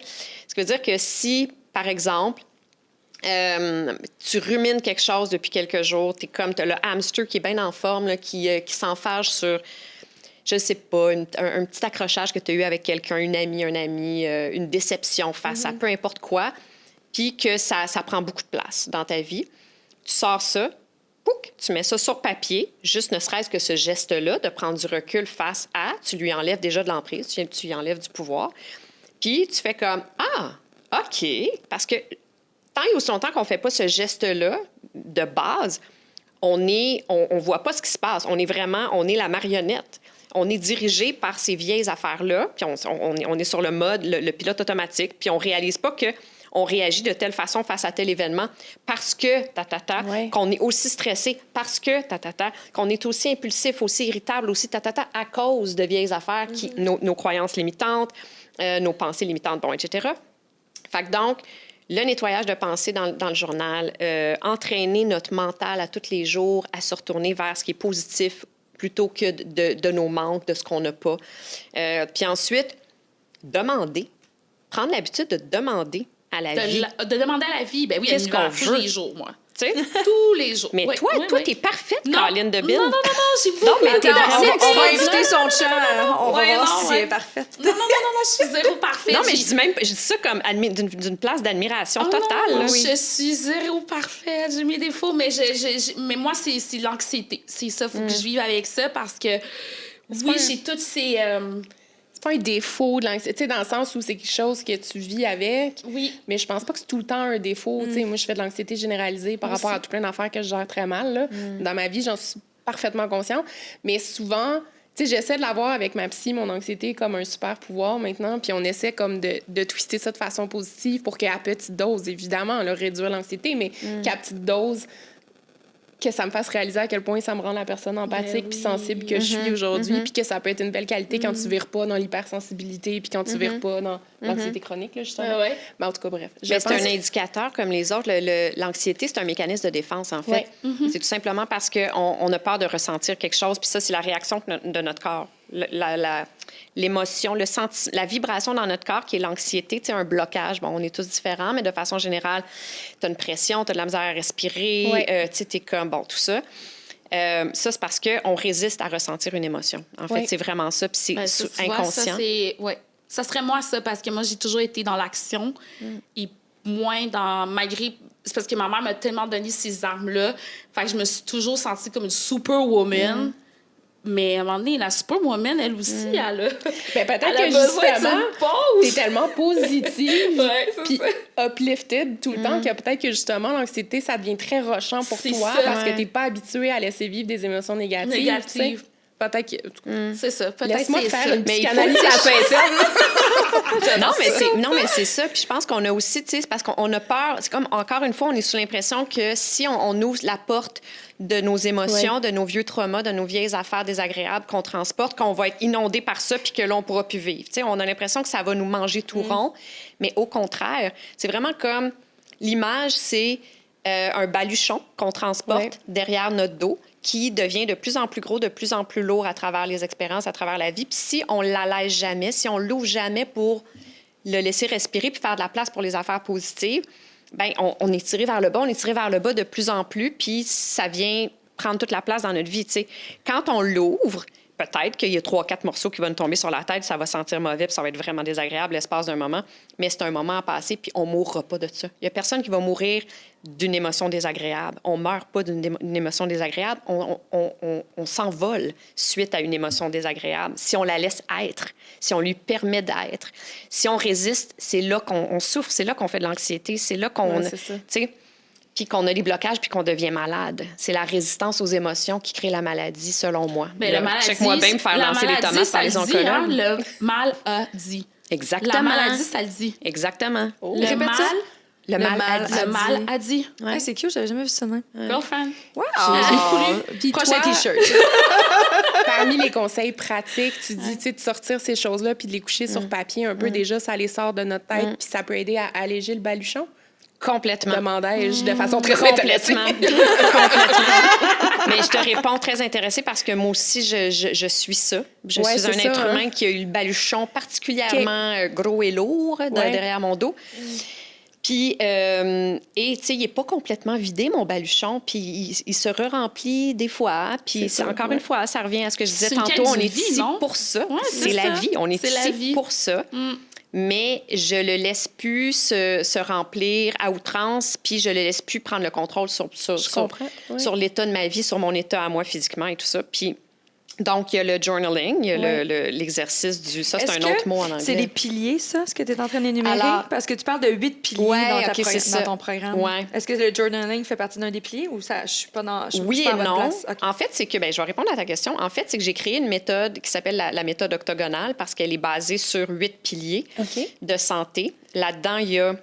Ce qui veut dire que si, par exemple, tu rumines quelque chose depuis quelques jours, tu as le hamster qui est bien en forme, là, qui s'enfarge sur, je ne sais pas, un petit accrochage que tu as eu avec quelqu'un, une amie, un ami, une déception face à peu importe quoi, puis que ça prend beaucoup de place dans ta vie. Tu sors ça, pouc, tu mets ça sur papier, juste ne serait-ce que ce geste-là, de prendre du recul face à, tu lui enlèves déjà de l'emprise, tu lui enlèves du pouvoir, puis tu fais comme, ah, OK, parce que tant et aussi longtemps qu'on ne fait pas ce geste-là de base, on voit pas ce qui se passe. On est la marionnette. On est dirigé par ces vieilles affaires-là, puis on est sur le mode, le pilote automatique, puis on réalise pas qu'on réagit de telle façon face à tel événement parce que, Ouais. qu'on est aussi stressé, parce que, qu'on est aussi impulsif, aussi irritable, aussi, à cause de vieilles affaires, nos croyances limitantes, nos pensées limitantes, bon, etc. Fait que donc, le nettoyage de pensée dans le journal, entraîner notre mental à tous les jours à se retourner vers ce qui est positif plutôt que de nos manques, de ce qu'on n'a pas. Puis ensuite, prendre l'habitude de demander à la vie. De demander à la vie. Ben oui, Qu'est-ce qu'on tous veut? les jours, moi. Tu sais? Tous les jours. Mais toi, t'es parfaite, Caroline Debine. Non, j'ai beaucoup. Non, mais t'es Attends, vraiment... on va inviter son chum. On va Ouais, voir non, si ouais. elle est parfaite. Non, je suis zéro parfaite. Non, mais je dis ça comme d'une place d'admiration totale. Non, là. je suis zéro parfaite. J'ai mes défauts, mais, mais moi, c'est l'anxiété. C'est ça, faut que je vive avec ça parce que, oui, j'ai toutes ces... C'est pas un défaut de l'anxiété, tu sais, dans le sens où c'est quelque chose que tu vis avec. Oui. Mais je pense pas que c'est tout le temps un défaut. Tu sais, moi, je fais de l'anxiété généralisée par rapport à tout plein d'affaires que je gère très mal. Là. Dans ma vie, j'en suis parfaitement consciente. Mais souvent, tu sais, j'essaie de l'avoir avec ma psy, mon anxiété, comme un super pouvoir maintenant. Puis on essaie comme de twister ça de façon positive pour qu'à petite dose, évidemment, là, réduire l'anxiété, mais qu'à petite dose, que ça me fasse réaliser à quel point ça me rend la personne empathique puis sensible que je suis aujourd'hui, puis que ça peut être une belle qualité quand tu vires pas dans l'hypersensibilité puis quand tu vires pas dans l'anxiété chronique, là, justement. Ouais. Mais en tout cas, bref. Mais c'est un indicateur comme les autres. L'anxiété, c'est un mécanisme de défense, en fait. C'est tout simplement parce qu'on a peur de ressentir quelque chose, puis ça, c'est la réaction de notre corps. L'émotion, la vibration dans notre corps qui est l'anxiété, tu sais, un blocage. Bon, on est tous différents, mais de façon générale, tu as une pression, tu as de la misère à respirer, tu sais, t'es comme, bon, tout ça. Ça, c'est parce qu'on résiste à ressentir une émotion. En fait, c'est vraiment ça, puis c'est inconscient. Ça serait moi, ça, parce que moi, j'ai toujours été dans l'action et moins dans... Malgré... C'est parce que ma mère m'a tellement donné ces armes-là. Fait que je me suis toujours sentie comme une superwoman. Mais à un moment donné, la superwoman, elle aussi, elle a... Ben, peut-être elle a que besoin justement, d'une pause. t'es tellement positive puis ça. uplifted tout le temps que peut-être que justement, l'anxiété, ça devient très rushant pour C'est toi ça. parce que t'es pas habitué à laisser vivre des émotions négatives. Tu sais. Peut-être que... C'est ça. Peut-être Laisse-moi c'est faire ça. une Mais il faut psychanalyse à sincère. Non, mais c'est ça. Puis je pense qu'on a aussi, tu sais, c'est parce qu'on a peur. C'est comme, encore une fois, on est sous l'impression que si on ouvre la porte de nos émotions, de nos vieux traumas, de nos vieilles affaires désagréables qu'on transporte, qu'on va être inondé par ça puis que l'on pourra plus vivre. Tu sais, on a l'impression que ça va nous manger tout rond. Mais au contraire, c'est vraiment comme l'image, c'est un baluchon qu'on transporte derrière notre dos qui devient de plus en plus gros, de plus en plus lourd à travers les expériences, à travers la vie. Puis si on l'allège jamais, si on l'ouvre jamais pour le laisser respirer puis faire de la place pour les affaires positives, bien, on est tiré vers le bas, on est tiré vers le bas de plus en plus, puis ça vient prendre toute la place dans notre vie, tu sais. Quand on l'ouvre, peut-être qu'il y a 3-4 morceaux qui vont nous tomber sur la tête, ça va sentir mauvais, puis ça va être vraiment désagréable l'espace d'un moment, mais c'est un moment à passer, puis on ne mourra pas de ça. Il n'y a personne qui va mourir d'une émotion désagréable. On ne meurt pas d'une émotion désagréable, on s'envole suite à une émotion désagréable. Si on la laisse être, si on lui permet d'être, si on résiste, c'est là qu'on souffre, c'est là qu'on fait de l'anxiété, c'est là qu'on... c'est ça. Tu sais, puis qu'on a des blocages, puis qu'on devient malade. C'est la résistance aux émotions qui crée la maladie, selon moi. Mais la maladie, check-moi bien me faire lancer les tomates par les oncologues. Hein, le mal a dit. Exactement. La maladie, ça le dit. Exactement. Le mal, Le mal a dit. Ouais. Hey, c'est cute, j'avais jamais vu ça de même. Girlfriend. Wow! Puis Prochain toi, T-shirt. parmi les conseils pratiques, tu dis, tu sais, de sortir ces choses-là puis de les coucher sur papier un peu, déjà, ça les sort de notre tête puis ça peut aider à alléger le baluchon. Complètement. Demandais-je de façon très intéressée. Complètement. Mais je te réponds très intéressée parce que moi aussi, je suis ça. Je suis un être humain qui a eu le baluchon particulièrement gros et lourd derrière mon dos. Puis, et tu sais, il n'est pas complètement vidé, mon baluchon, puis il se re-remplit des fois. Puis, encore une fois, ça revient à ce que je disais tantôt, on est ici pour ça. C'est la vie, on est ici pour ça. Mais je le laisse plus se remplir à outrance, puis je le laisse plus prendre le contrôle sur l'état de ma vie, sur mon état à moi physiquement et tout ça. Puis, donc, il y a le journaling, il y a l'exercice du... Ça, c'est un autre mot en anglais. C'est les piliers, ça, ce que tu es en train d'énumérer? Alors, parce que tu parles de 8 piliers dans ton programme. Ouais. Est-ce que le journaling fait partie d'un des piliers ou ça, je suis pas dans oui pas et à votre non. place? Okay. En fait, c'est que... je vais répondre à ta question. En fait, c'est que j'ai créé une méthode qui s'appelle la méthode octogonale parce qu'elle est basée sur 8 piliers de santé. Là-dedans, il y a...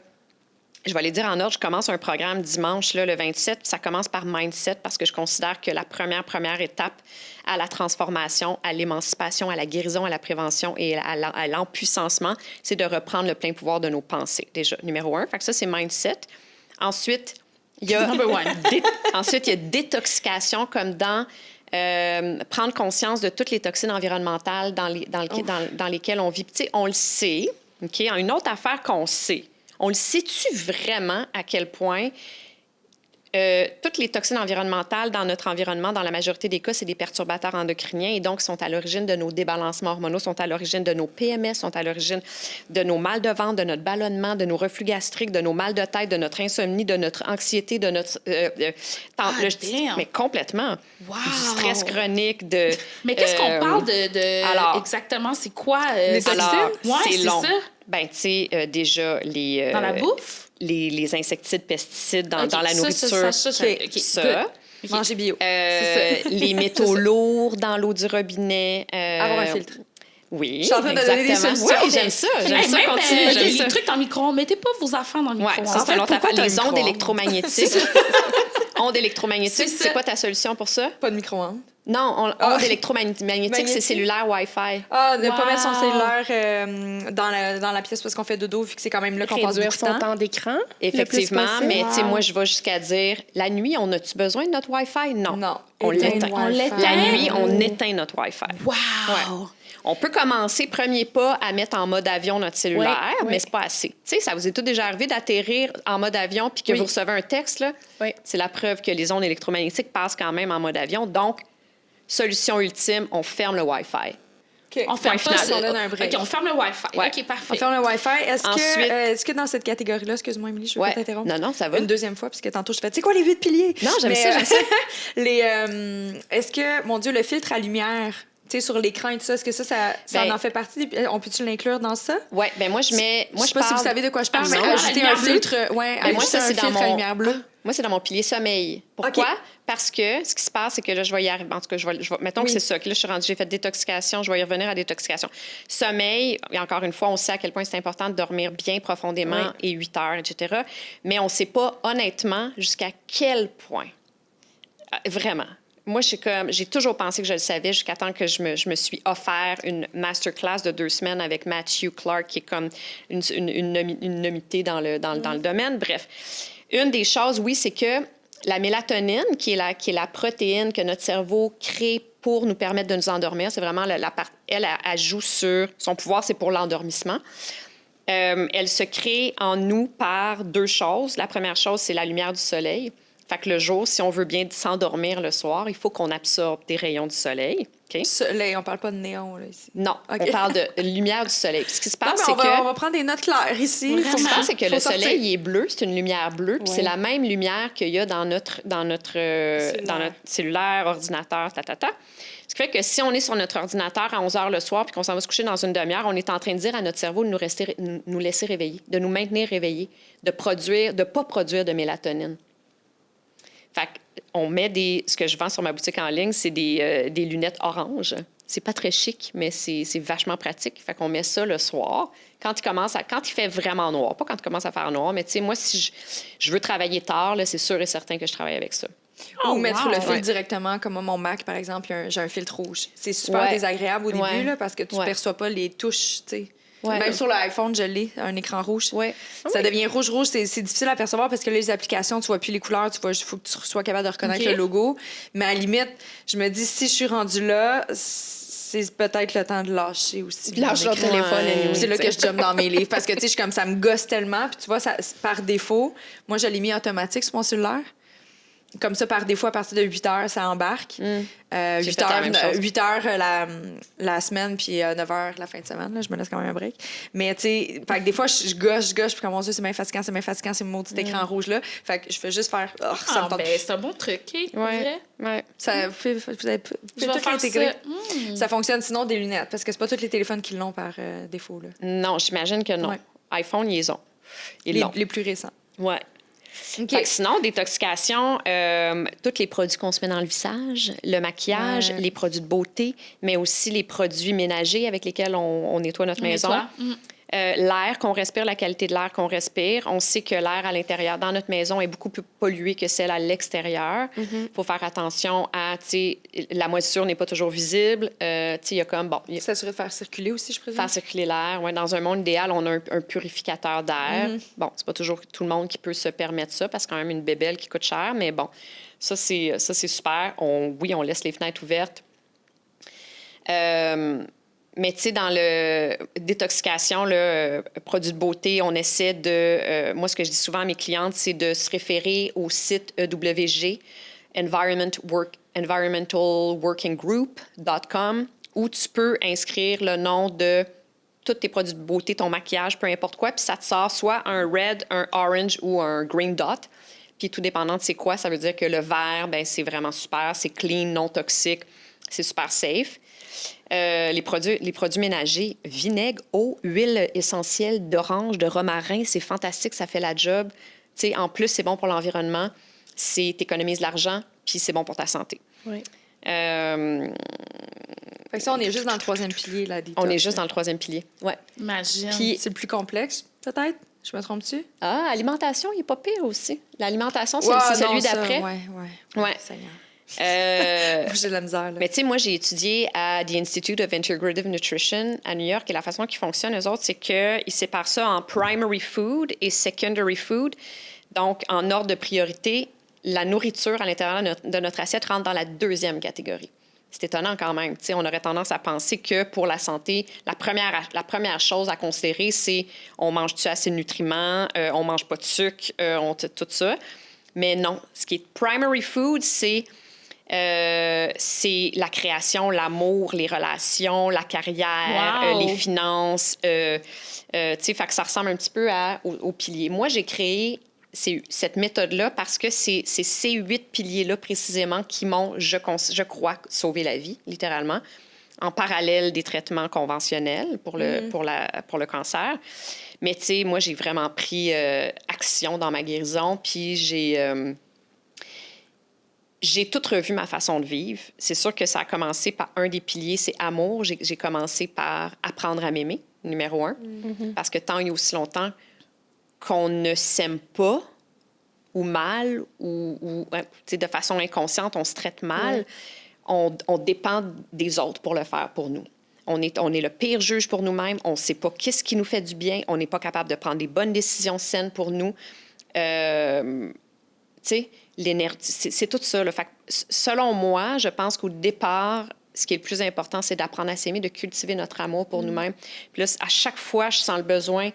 Je vais les dire en ordre. Je commence un programme dimanche, là, le 27. Ça commence par mindset parce que je considère que la première étape à la transformation, à l'émancipation, à la guérison, à la prévention et à l'empuissancement, c'est de reprendre le plein pouvoir de nos pensées. Déjà, numéro 1. Fait que ça, c'est mindset. Ensuite, il y a... Ensuite, il y a détoxication comme dans... prendre conscience de toutes les toxines environnementales dans lesquelles on vit. Tu sais, on le sait. OK? Une autre affaire qu'on sait. On le sait-tu vraiment à quel point toutes les toxines environnementales dans notre environnement, dans la majorité des cas, c'est des perturbateurs endocriniens et donc sont à l'origine de nos débalancements hormonaux, sont à l'origine de nos PMS, sont à l'origine de nos mal de ventre, de notre ballonnement, de nos reflux gastriques, de nos mal de tête, de notre insomnie, de notre anxiété, de notre... mais complètement. Wow. Du stress chronique, de... Mais qu'est-ce qu'on parle de alors, exactement? C'est quoi? Les toxines? Ouais, c'est long. ça. Ben, tu sais, déjà, les... Dans la bouffe? Les insecticides, pesticides dans la ça, nourriture. Ça. Manger bio. Les métaux lourds dans l'eau du robinet. Avoir un filtre. Oui, Je suis en train de donner des solutions. Oui, j'aime ça. J'aime ça, même, continue. J'aime les ça. trucs dans le micro-ondes. Mettez pas vos affaires dans le micro-ondes. Ça, c'est un autre affaire. Les ondes micro-ondes? électromagnétiques. Ondes électromagnétiques, c'est quoi ta solution pour ça? Pas de micro-ondes. Non, ondes électromagnétiques, c'est cellulaire Wi-Fi. Ah, ne pas mettre son cellulaire dans la pièce parce qu'on fait dodo, vu que c'est quand même là qu'on passe Réduire beaucoup de son temps. temps d'écran. Effectivement, le plus possible. mais tu sais, moi, je vais jusqu'à dire, la nuit, on a-tu besoin de notre Wi-Fi? Non. Non. On l'éteint. On l'éteint. La nuit, on éteint notre Wi-Fi. Wow! Ouais. On peut commencer, premier pas, à mettre en mode avion notre cellulaire, Oui, oui. mais c'est pas assez. Tu sais, ça vous est tout déjà arrivé d'atterrir en mode avion puis que Oui. vous recevez un texte, là? Oui. C'est la preuve que les ondes électromagnétiques passent quand même en mode avion. Donc, solution ultime, on ferme le Wi-Fi. OK. On ferme final, pas on donne un break. OK, on ferme le Wi-Fi. Ouais. OK, parfait. On ferme le Wi-Fi. Ensuite- Est-ce que dans cette catégorie-là, excuse-moi, Émilie, je veux Ouais. pas t'interrompre. Non, ça va. Une deuxième fois, parce que tantôt, je fais, tu sais quoi, les 8 piliers? Non, j'aime Mais, ça, j'aime ça. Est-ce que, mon Dieu, le filtre à lumière, tu sais, sur l'écran et tout ça, est-ce que ça Ben- en fait partie? On peut-tu l'inclure dans ça? Oui, bien moi, je mets... Je sais pas si vous savez de quoi je parle, mais Ah, ajouter la un lumière bleue. filtre, Ben, moi, ajouter ça, un c'est dans filtre à mon... lumière bleue. Moi, c'est dans mon pilier sommeil. Pourquoi? OK. Parce que ce qui se passe, c'est que là, je vais y arriver. En tout cas, mettons que Oui. c'est ça. Que là, je suis rendue, j'ai fait détoxication, je vais y revenir à détoxication. Sommeil, et encore une fois, on sait à quel point c'est important de dormir bien profondément et 8 heures, etc. Mais on ne sait pas, honnêtement, jusqu'à quel point. Vraiment. Moi, j'ai toujours pensé que je le savais jusqu'à temps que je me suis offert une masterclass de 2 semaines avec Matthew Clark, qui est comme une nommité dans le domaine. Bref, une des choses, oui, c'est que la mélatonine, qui est la protéine que notre cerveau crée pour nous permettre de nous endormir, c'est vraiment la part... Elle joue sur... Son pouvoir, c'est pour l'endormissement. Elle se crée en nous par 2 choses. La première chose, c'est la lumière du soleil. Fait que le jour, si on veut bien s'endormir le soir, il faut qu'on absorbe des rayons du soleil. OK? Soleil, on parle pas de néon, là, ici. Non, OK. on parle de lumière du soleil. Puis ce qui se Non, passe, mais c'est on que... va prendre des notes claires ici. Vraiment. Ce qui se passe, c'est que Faut le sortir. soleil, il est bleu, c'est une lumière bleue, puis Ouais. c'est la même lumière qu'il y a dans notre cellulaire, ordinateur, Ce qui fait que si on est sur notre ordinateur à 11 h le soir puis qu'on s'en va se coucher dans une demi-heure, on est en train de dire à notre cerveau de nous laisser réveiller, de nous maintenir réveillés, de pas produire de mélatonine. Fait qu'on met ce que je vends sur ma boutique en ligne, c'est des lunettes oranges. C'est pas très chic, mais c'est vachement pratique. Fait qu'on met ça le soir. Quand il fait vraiment noir, pas quand il commence à faire noir, mais tu sais, moi, si je veux travailler tard, là, c'est sûr et certain que je travaille avec ça. Ou mettre wow. le filtre Ouais. directement, comme mon Mac, par exemple, j'ai un filtre rouge. C'est super désagréable au début, Ouais. là, parce que tu ne perçois pas les touches, tu sais. Ouais. Même sur l'iPhone, je l'ai, un écran rouge. Ouais. Ça devient rouge. C'est difficile à percevoir parce que là, les applications, tu vois plus les couleurs. Il faut que tu sois capable de reconnaître OK. le logo. Mais à la limite, je me dis, si je suis rendue là, c'est peut-être le temps de lâcher aussi. Lâche mon ton écran. téléphone, anyway, C'est là tu que sais. je jump dans mes livres. Parce que, tu sais, je suis comme ça me gosse tellement. Puis tu vois, ça, par défaut, moi, je l'ai mis automatique sur mon cellulaire. Comme ça, par défaut, à partir de 8 heures, ça embarque. 8 fait la même chose. heures la semaine, puis 9 heures la fin de semaine. Là, je me laisse quand même un break. Mais, tu sais, fait que des fois, je gosse, puis comme mon Dieu, c'est bien fatigant, c'est mon maudit écran rouge-là. Fait que je fais juste faire. Oh, ça me tente. C'est un bon truc, OK? pour Ouais. vrai? Ouais. Ça, vous avez Je vais tout faire intégré. ça. Ça fonctionne sinon des lunettes, parce que c'est pas tous les téléphones qui l'ont par défaut. Là. Non, j'imagine que non. Ouais. iPhone, ils ont. Ils l'ont. Les plus récents. Ouais. Fait que sinon, détoxication, tous les produits qu'on se met dans le visage, le maquillage, Ouais. les produits de beauté, mais aussi les produits ménagers avec lesquels on nettoie notre maison. Nettoie. L'air qu'on respire, la qualité de l'air qu'on respire. On sait que l'air à l'intérieur, dans notre maison, est beaucoup plus pollué que celle à l'extérieur. Il faut faire attention à, tu sais, la moisissure n'est pas toujours visible. Tu sais, il y a comme, bon, S'assurer de faire circuler aussi, je présume. faire circuler l'air. Ouais, dans un monde idéal, on a un purificateur d'air. Bon, c'est pas toujours tout le monde qui peut se permettre ça parce que c'est quand même une bébelle qui coûte cher, mais bon, ça, c'est super. Oui, on laisse les fenêtres ouvertes. Mais tu sais, dans le détoxication, produits de beauté, on essaie de... moi, ce que je dis souvent à mes clientes, c'est de se référer au site EWG, environmentalworkinggroup.com, où tu peux inscrire le nom de tous tes produits de beauté, ton maquillage, peu importe quoi, puis ça te sort soit un red, un orange ou un green dot. Puis tout dépendant de c'est quoi, ça veut dire que le vert, ben c'est vraiment super, c'est clean, non toxique, c'est super safe. Les produits ménagers, vinaigre, eau, huile essentielle d'orange, de romarin, c'est fantastique, ça fait la job. Tu sais, en plus, c'est bon pour l'environnement, t'économises de l'argent, puis c'est bon pour ta santé. Oui. Fait que ça, on est juste dans le 3e pilier, là. On est juste dans le 3e pilier, ouais. Imagine. Puis, c'est le plus complexe, peut-être? Je me trompe-tu? Ah, alimentation, il n'est pas pire aussi. L'alimentation, c'est celui d'après. Ouais. J'ai de la misère, là. Mais tu sais, moi, j'ai étudié à The Institute of Integrative Nutrition à New York, et la façon qu'ils fonctionnent, eux autres, c'est qu'ils séparent ça en primary food et secondary food. Donc, en ordre de priorité, la nourriture à l'intérieur de notre assiette rentre dans la 2e catégorie. C'est étonnant quand même. Tu sais, on aurait tendance à penser que pour la santé, la première chose à considérer, c'est on mange-tu assez de nutriments, on mange pas de sucre, tout ça. Mais non, ce qui est primary food, c'est la création, l'amour, les relations, la carrière, les finances. Tu sais, fait que ça ressemble un petit peu au pilier. Moi, j'ai créé cette méthode-là parce que c'est ces 8 piliers-là précisément qui m'ont, je crois, sauvé la vie, littéralement, en parallèle des traitements conventionnels pour le cancer. Mais tu sais, moi, j'ai vraiment pris action dans ma guérison, puis j'ai tout revu ma façon de vivre. C'est sûr que ça a commencé par un des piliers, c'est amour. J'ai commencé par apprendre à m'aimer, numéro 1, parce que tant et aussi longtemps qu'on ne s'aime pas ou mal ou de façon inconsciente, on se traite mal, on dépend des autres pour le faire pour nous. On est le pire juge pour nous-mêmes. On ne sait pas qu'est-ce qui nous fait du bien. On n'est pas capable de prendre des bonnes décisions saines pour nous. Tu sais, l'énergie, c'est tout ça. Là. Fait que, selon moi, je pense qu'au départ, ce qui est le plus important, c'est d'apprendre à s'aimer, de cultiver notre amour pour nous-mêmes. Puis là, à chaque fois, je sens le besoin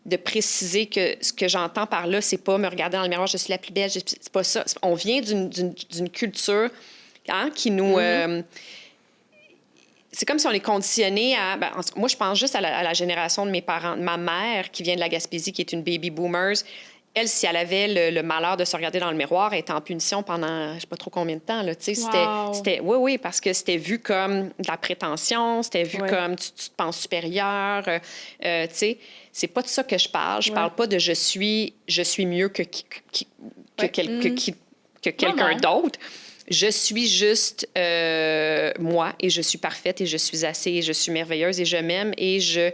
de préciser que ce que j'entends par là, c'est pas me regarder dans le miroir, je suis la plus belle, c'est pas ça. On vient d'une culture qui nous... c'est comme si on est conditionné à... moi, je pense juste à la génération de mes parents. Ma mère, qui vient de la Gaspésie, qui est une baby boomer, elle, si elle avait le malheur de se regarder dans le miroir, elle était en punition pendant je ne sais pas trop combien de temps. Là, c'était, oui, parce que c'était vu comme de la prétention, c'était vu comme tu te penses supérieur. Tu sais, c'est pas de ça que je parle. Je parle pas de je suis mieux que quelqu'un d'autre. Je suis juste moi et je suis parfaite et je suis assez et je suis merveilleuse et je m'aime et je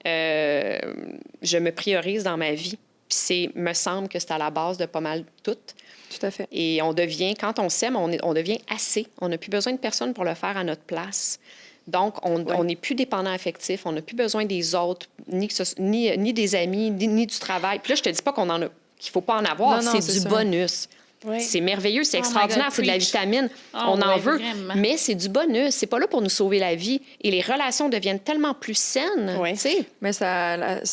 me priorise dans ma vie. Puis me semble que c'est à la base de pas mal tout. Tout à fait. Et on devient, quand on s'aime, on devient assez. On n'a plus besoin de personne pour le faire à notre place. Donc, on n'est plus dépendant affectif, on n'a plus besoin des autres, ni des amis, ni du travail. Puis là, je te dis pas qu'il ne faut pas en avoir, c'est du bonus. Oui. C'est merveilleux, c'est extraordinaire, c'est de la vitamine. On en veut, vraiment. Mais c'est du bonus. C'est pas là pour nous sauver la vie. Et les relations deviennent tellement plus saines. Oui. Mais ça...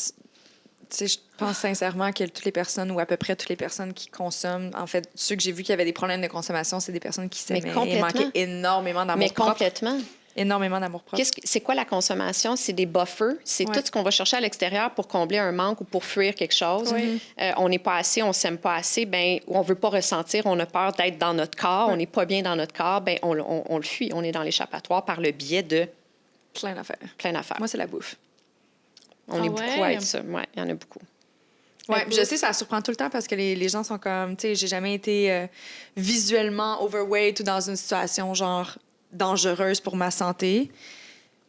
je pense sincèrement que toutes les personnes, ou à peu près toutes les personnes qui consomment, en fait, ceux que j'ai vus qui avaient des problèmes de consommation, c'est des personnes qui s'aimaient et manquaient énormément d'amour propre. Mais complètement. Énormément d'amour propre. C'est quoi la consommation? C'est des buffers. C'est tout ce qu'on va chercher à l'extérieur pour combler un manque ou pour fuir quelque chose. Oui. On n'est pas assez, on ne s'aime pas assez, ben, on ne veut pas ressentir, on a peur d'être dans notre corps, on n'est pas bien dans notre corps, ben, on le fuit. On est dans l'échappatoire par le biais de... Plein d'affaires. Plein d'affaires. Moi, c'est la bouffe. On est beaucoup à être ça. Oui, il y en a beaucoup. Oui, je sais, ça surprend tout le temps parce que les gens sont comme, tu sais, j'ai jamais été visuellement overweight ou dans une situation genre dangereuse pour ma santé.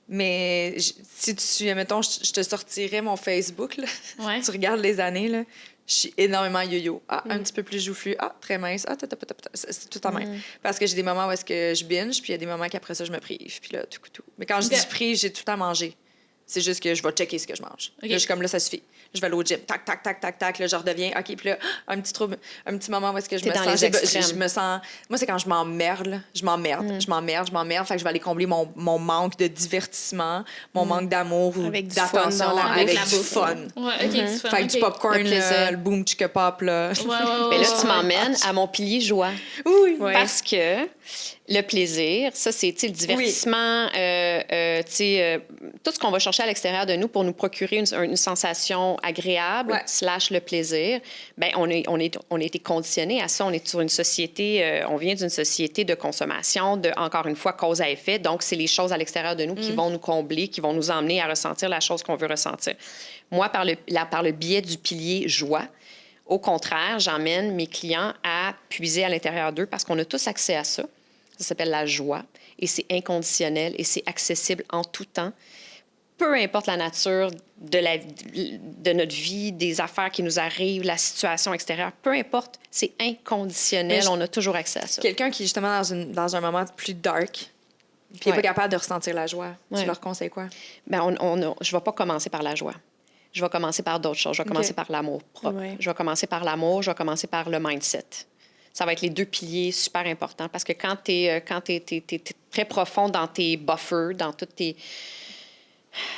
Mais si tu, mettons, je te sortirais mon Facebook, là, tu regardes les années, là, je suis énormément yo-yo. Un petit peu plus joufflu. Très mince. C'est tout en même. Parce que j'ai des moments où est-ce que je binge, puis il y a des moments qu'après ça, je me prive. Puis là, tout. Mais quand je dis prive, j'ai tout à manger. C'est juste que je vais checker ce que je mange. Okay. Là, je suis comme, là, ça suffit. Je vais aller au gym. Tac, tac, tac, tac, tac. Là, je redeviens. OK, puis là, un petit moment où est-ce que je me dans sens... les extrêmes. Je me sens... Moi, c'est quand je m'emmerde, là. Je m'emmerde. Fait que je vais aller combler mon manque de divertissement, mon manque d'amour ou Avec du d'attention fun dans la avec bouffe. du fun. Ouais, OK, du fun. Fait que du popcorn, Le plaisir. là, le boom chicka pop, là. Mais là, tu m'emmènes à mon pilier joie. Oui. Ouais. Parce que le plaisir, ça, c'est le divertissement, tout ce qu'on va chercher à l'extérieur de nous pour nous procurer une sensation agréable, / le plaisir. Bien, on a été conditionnés à ça. On est sur une société, on vient d'une société de consommation, encore une fois, cause à effet. Donc, c'est les choses à l'extérieur de nous qui vont nous combler, qui vont nous emmener à ressentir la chose qu'on veut ressentir. Moi, par le biais du pilier joie, au contraire, j'emmène mes clients à puiser à l'intérieur d'eux parce qu'on a tous accès à ça. Ça s'appelle la joie et c'est inconditionnel et c'est accessible en tout temps. Peu importe la nature de notre vie, des affaires qui nous arrivent, la situation extérieure, peu importe, c'est inconditionnel. On a toujours accès à ça. Quelqu'un qui est justement dans un moment plus dark, puis il n'est pas capable de ressentir la joie, tu leur conseilles quoi? Bien, je ne vais pas commencer par la joie. Je vais commencer par d'autres choses. Je vais commencer par l'amour propre. Ouais. Je vais commencer par l'amour. Je vais commencer par le mindset. Ça va être les 2 piliers super importants parce que quand tu es très profond dans tes buffers, dans tout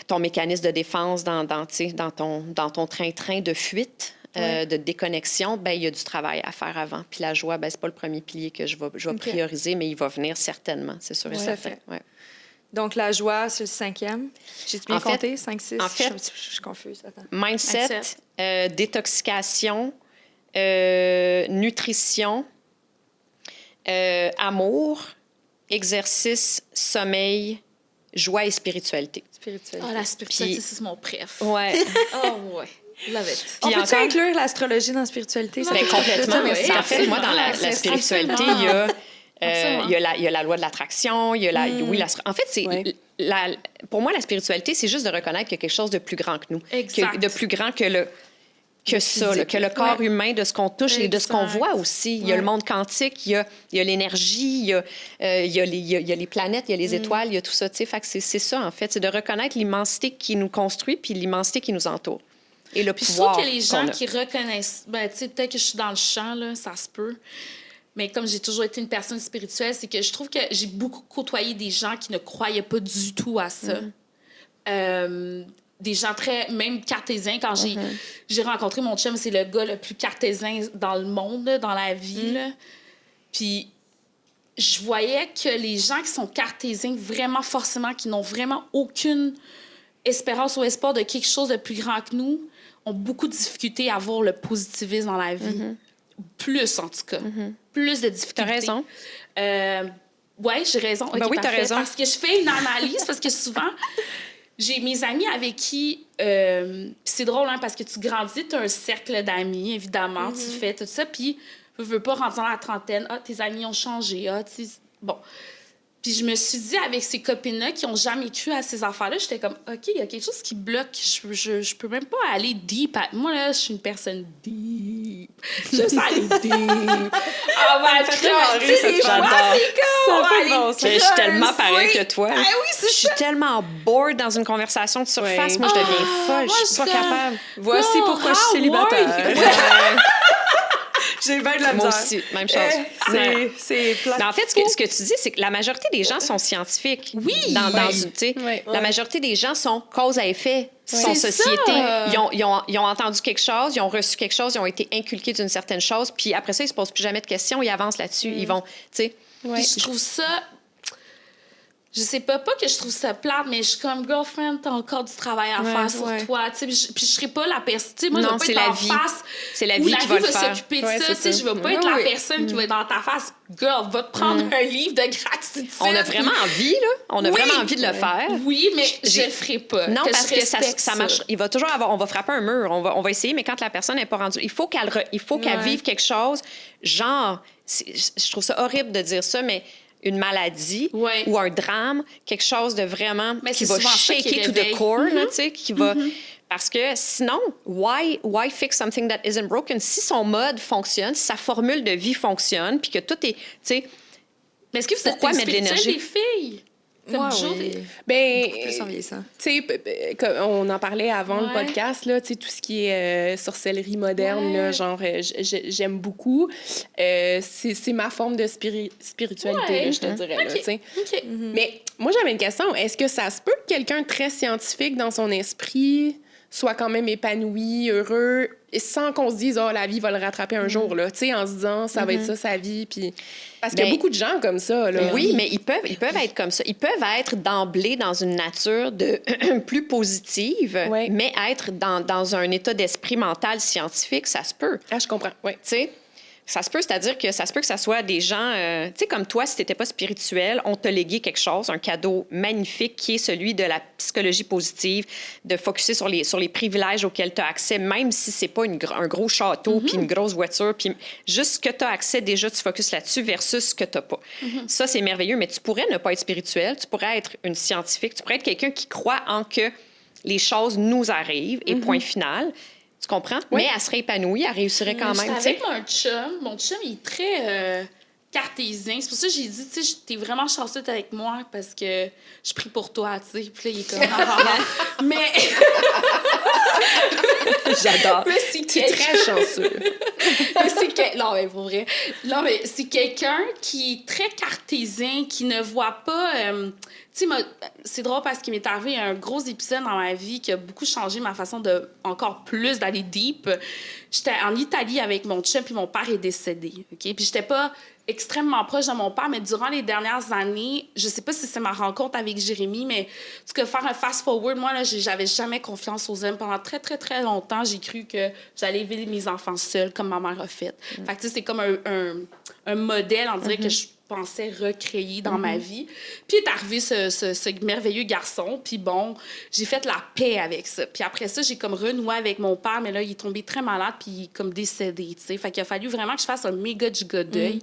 ton mécanisme de défense, dans ton train-train de fuite, de déconnexion, bien, il y a du travail à faire avant. Puis la joie, bien, c'est pas le premier pilier que je vais prioriser, mais il va venir certainement, c'est sûr et certain. Ouais. Donc, la joie, c'est le 5e. J'ai bien compté? 5, 6? En fait, je suis confuse. Attends. Mindset, détoxication, nutrition, amour, exercice, sommeil, joie et spiritualité. Spiritualité. Ah, la spiritualité, c'est mon préf. Ouais. Oh, ouais. Love it. On peut-tu inclure l'astrologie dans la spiritualité? Bien, complètement. Oui, En fait, moi, dans la spiritualité, il y a la loi de l'attraction, il y a en fait, pour moi, la spiritualité, c'est juste de reconnaître qu'il y a quelque chose de plus grand que nous. Exact. De plus grand que le corps humain, de ce qu'on touche et de ce qu'on voit aussi. Il y a le monde quantique, il y a l'énergie, il y a les planètes, il y a les étoiles, il y a tout ça. Fait que c'est ça, en fait. C'est de reconnaître l'immensité qui nous construit puis l'immensité qui nous entoure. Et le pouvoir. Je trouve que les gens qui reconnaissent... peut-être que je suis dans le champ, là, ça se peut. Mais comme j'ai toujours été une personne spirituelle, c'est que je trouve que j'ai beaucoup côtoyé des gens qui ne croyaient pas du tout à ça. Des gens même cartésiens. Quand j'ai rencontré mon chum, c'est le gars le plus cartésien dans le monde, là, dans la vie. Là. Puis je voyais que les gens qui sont cartésiens, vraiment forcément, qui n'ont vraiment aucune espérance ou espoir de quelque chose de plus grand que nous, ont beaucoup de difficultés à voir le positivisme dans la vie. Plus, en tout cas. Plus de difficultés. T'as raison. Oui, j'ai raison. Okay, oui, t'as raison. Parce que je fais une analyse, parce que souvent, j'ai mes amis avec qui... c'est drôle, hein, parce que tu grandis, tu as un cercle d'amis, évidemment, tu fais tout ça, puis tu veux pas rentrer dans la trentaine. Ah, tes amis ont changé. Ah, bon. Puis je me suis dit, avec ces copines-là qui n'ont jamais cru à ces affaires-là, j'étais comme, OK, il y a quelque chose qui bloque. Je peux même pas aller deep. Moi, là, je suis une personne deep. Je sais aller deep. Ah, ben, tu sais, des fois, c'est comme... Je suis tellement pareille que toi. Ah oui, c'est ça. Je suis tellement bored dans une conversation de surface. Moi, je deviens folle. Je suis pas capable. Voici pourquoi je suis célibataire. J'ai bien de la misère. Moi aussi, même chose. C'est plat. Mais en fait, ce que tu dis, c'est que la majorité des gens sont scientifiques. Oui. La majorité des gens sont cause à effet, sont C'est société. ça. Ils ont entendu quelque chose, ils ont reçu quelque chose, ils ont été inculqués d'une certaine chose, puis après ça, ils se posent plus jamais de questions, ils avancent là-dessus, ils vont, tu sais. Puis je trouve ça... Je sais pas que je trouve ça plate, mais je suis comme girlfriend, t'as encore du travail à faire sur toi. Puis je serai pas la personne. Moi, non, je vais pas être en face. C'est la vie qui va le faire. S'occuper de ça. Je vais pas être la personne qui va être dans ta face. Girl, va te prendre un livre de gratitude. On a vraiment envie, là. On a vraiment envie de le faire. Oui, mais je le ferai pas. Non, parce que ça marche. Il va toujours avoir. On va frapper un mur. On va essayer, mais quand la personne n'est pas rendue, il faut qu'elle vive quelque chose. Genre, je trouve ça horrible de dire ça, mais une maladie ou un drame, quelque chose de vraiment qui va shaker to the core, tu sais, qui va... Parce que sinon, why fix something that isn't broken? Si son mode fonctionne, si sa formule de vie fonctionne, puis que tout est, tu sais... Mais est-ce que vous êtes mettre de l'énergie? des filles? Comme Joe, beaucoup plus en vieillissant. Tu sais, on en parlait avant le podcast, là, tu sais, tout ce qui est sorcellerie moderne, là, genre, j'aime beaucoup. C'est ma forme de spiritualité, là, je te dirais, là, tu sais. Mais moi, j'avais une question. Est-ce que ça se peut que quelqu'un très scientifique dans son esprit soit quand même épanoui, heureux, sans qu'on se dise « Oh, la vie va le rattraper un jour », là, tu sais, en se disant « Ça va être ça, sa vie », puis... Parce qu'il y a beaucoup de gens comme ça, là. Oui, mais ils peuvent être comme ça. Ils peuvent être d'emblée dans une nature de plus positive, mais être dans un état d'esprit mental scientifique, ça se peut. Ah, je comprends, oui. Tu sais, ça se peut, c'est-à-dire que ça se peut que ça soit des gens... tu sais, comme toi, si tu n'étais pas spirituel, on t'a légué quelque chose, un cadeau magnifique qui est celui de la psychologie positive, de focusser sur les privilèges auxquels tu as accès, même si c'est pas un gros château puis une grosse voiture, puis juste ce que tu as accès, déjà, tu focuses là-dessus versus ce que tu n'as pas. Ça, c'est merveilleux, mais tu pourrais ne pas être spirituel, tu pourrais être une scientifique, tu pourrais être quelqu'un qui croit en que les choses nous arrivent et point final. Tu comprends? Oui. Mais elle serait épanouie, elle réussirait quand même. J'étais avec mon chum. Mon chum, il est très cartésien. C'est pour ça que j'ai dit, tu sais, t'es vraiment chanceux d'être avec moi parce que je prie pour toi, tu sais. Puis là, il est comme... Mais... J'adore. Mais c'est très chanceux. Non, mais pour vrai. Non, mais c'est quelqu'un qui est très cartésien, qui ne voit pas... Tu sais, c'est drôle parce qu'il m'est arrivé un gros épisode dans ma vie qui a beaucoup changé ma façon de encore plus d'aller deep. J'étais en Italie avec mon chum, puis mon père est décédé, OK? Puis j'étais pas extrêmement proche de mon père, mais durant les dernières années, je sais pas si c'est ma rencontre avec Jérémy, mais en tout cas, faire un fast-forward, moi, là, j'avais jamais confiance aux hommes. Pendant très, très, très longtemps, j'ai cru que j'allais élever mes enfants seuls, comme ma mère a fait. Fait que, tu sais, c'est comme un modèle, on dirait, que je pensais recréer dans ma vie. Puis est arrivé ce merveilleux garçon, puis bon, j'ai fait la paix avec ça. Puis après ça, j'ai comme renoué avec mon père, mais là, il est tombé très malade, puis il est comme décédé, tu sais. Fait qu'il a fallu vraiment que je fasse un méga giga deuil.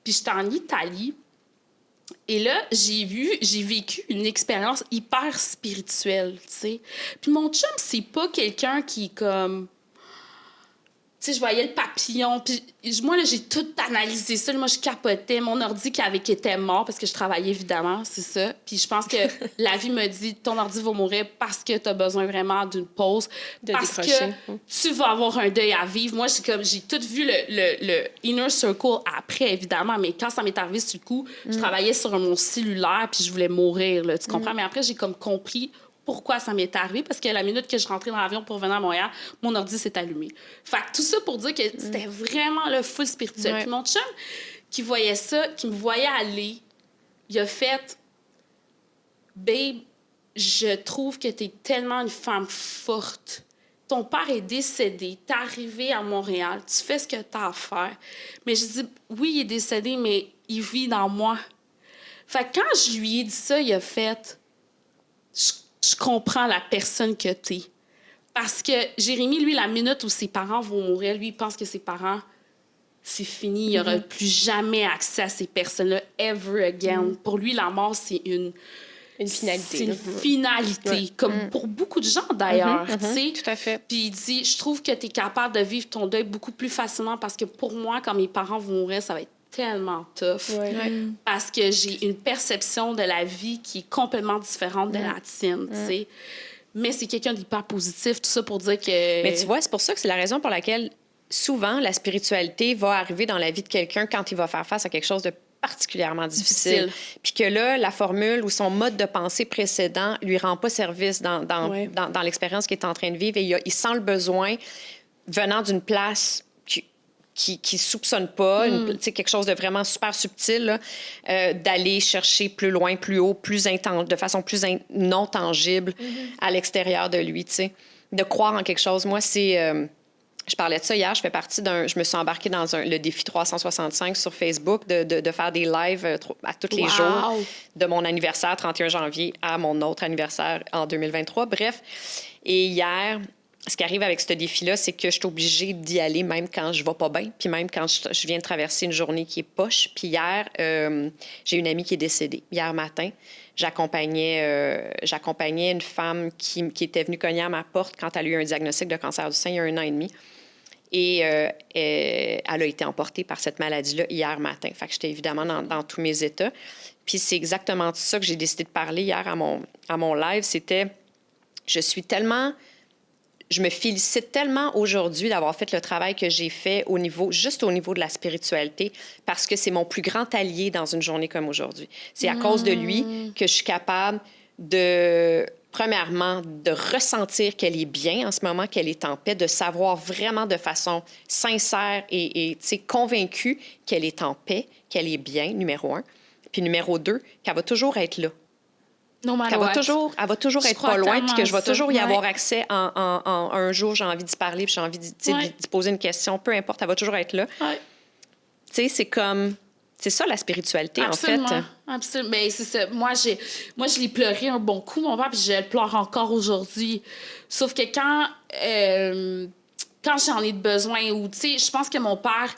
Puis j'étais en Italie, et là, j'ai vécu une expérience hyper spirituelle, tu sais. Puis mon chum, c'est pas quelqu'un qui est comme... Tu sais, je voyais le papillon. Puis moi, là, j'ai tout analysé ça. Moi, je capotais. Mon ordi qui était mort parce que je travaillais, évidemment, c'est ça. Puis je pense que la vie me dit, ton ordi va mourir parce que tu as besoin vraiment d'une pause. Parce que tu vas avoir un deuil à vivre. Moi, j'ai tout vu le inner circle après, évidemment. Mais quand ça m'est arrivé sur le coup, je travaillais sur mon cellulaire puis je voulais mourir, là, tu comprends? Mais après, j'ai comme compris pourquoi ça m'est arrivé, parce que la minute que je rentrais dans l'avion pour venir à Montréal, mon ordi s'est allumé. Fait que tout ça pour dire que c'était vraiment le full spirituel. Puis mon chum, qui voyait ça, qui me voyait aller, il a fait « Babe, je trouve que t'es tellement une femme forte. Ton père est décédé, t'es arrivée à Montréal, tu fais ce que t'as à faire. » Mais je dis « Oui, il est décédé, mais il vit dans moi. » Fait que quand je lui ai dit ça, il a fait « Je comprends la personne que t'es. » Parce que Jérémy, lui, la minute où ses parents vont mourir, lui, il pense que ses parents, c'est fini. Il n'aura plus jamais accès à ces personnes-là, ever again. Pour lui, la mort, c'est une finalité. C'est une finalité, comme pour beaucoup de gens, d'ailleurs. Tu sais? Tout à fait. Puis il dit, je trouve que tu es capable de vivre ton deuil beaucoup plus facilement parce que pour moi, quand mes parents vont mourir, ça va être tellement tough parce que j'ai une perception de la vie qui est complètement différente de la tienne, tu sais. Mais c'est quelqu'un d'hyper positif, tout ça pour dire que... Mais tu vois, c'est pour ça que c'est la raison pour laquelle souvent la spiritualité va arriver dans la vie de quelqu'un quand il va faire face à quelque chose de particulièrement difficile. Puis que là, la formule ou son mode de pensée précédent lui rend pas service dans l'expérience qu'il est en train de vivre et il sent le besoin, venant d'une place qui soupçonne pas, quelque chose de vraiment super subtil, là, d'aller chercher plus loin, plus haut, de façon plus non tangible à l'extérieur de lui, tu sais. De croire en quelque chose. Moi, c'est... je parlais de ça hier, je me suis embarquée dans le défi 365 sur Facebook de faire des lives à tous les jours de mon anniversaire, 31 janvier, à mon autre anniversaire en 2023. Bref, et hier... Ce qui arrive avec ce défi-là, c'est que je suis obligée d'y aller même quand je ne vais pas bien, puis même quand je viens de traverser une journée qui est poche. Puis hier, j'ai une amie qui est décédée. Hier matin, j'accompagnais une femme qui était venue cogner à ma porte quand elle a eu un diagnostic de cancer du sein il y a 1 an et demi. Et elle a été emportée par cette maladie-là hier matin. Fait que j'étais évidemment dans tous mes états. Puis c'est exactement ça que j'ai décidé de parler hier à mon live. C'était, je me félicite tellement aujourd'hui d'avoir fait le travail que j'ai fait juste au niveau de la spiritualité, parce que c'est mon plus grand allié dans une journée comme aujourd'hui. C'est à cause de lui que je suis capable premièrement, de ressentir qu'elle est bien en ce moment, qu'elle est en paix, de savoir vraiment de façon sincère et convaincue qu'elle est en paix, qu'elle est bien, numéro 1. Puis numéro 2, qu'elle va toujours être là. Non, elle va toujours être pas loin, puis que je vais toujours y avoir accès en un jour, j'ai envie d'y parler, puis j'ai envie d'y poser une question, peu importe, elle va toujours être là. Ouais. Tu sais, c'est comme... C'est ça, la spiritualité, absolument, en fait. Absolument. Mais c'est ça. Moi, je l'ai pleuré un bon coup, mon père, puis je le pleure encore aujourd'hui. Sauf que quand j'en ai besoin, ou, tu sais, je pense que mon père,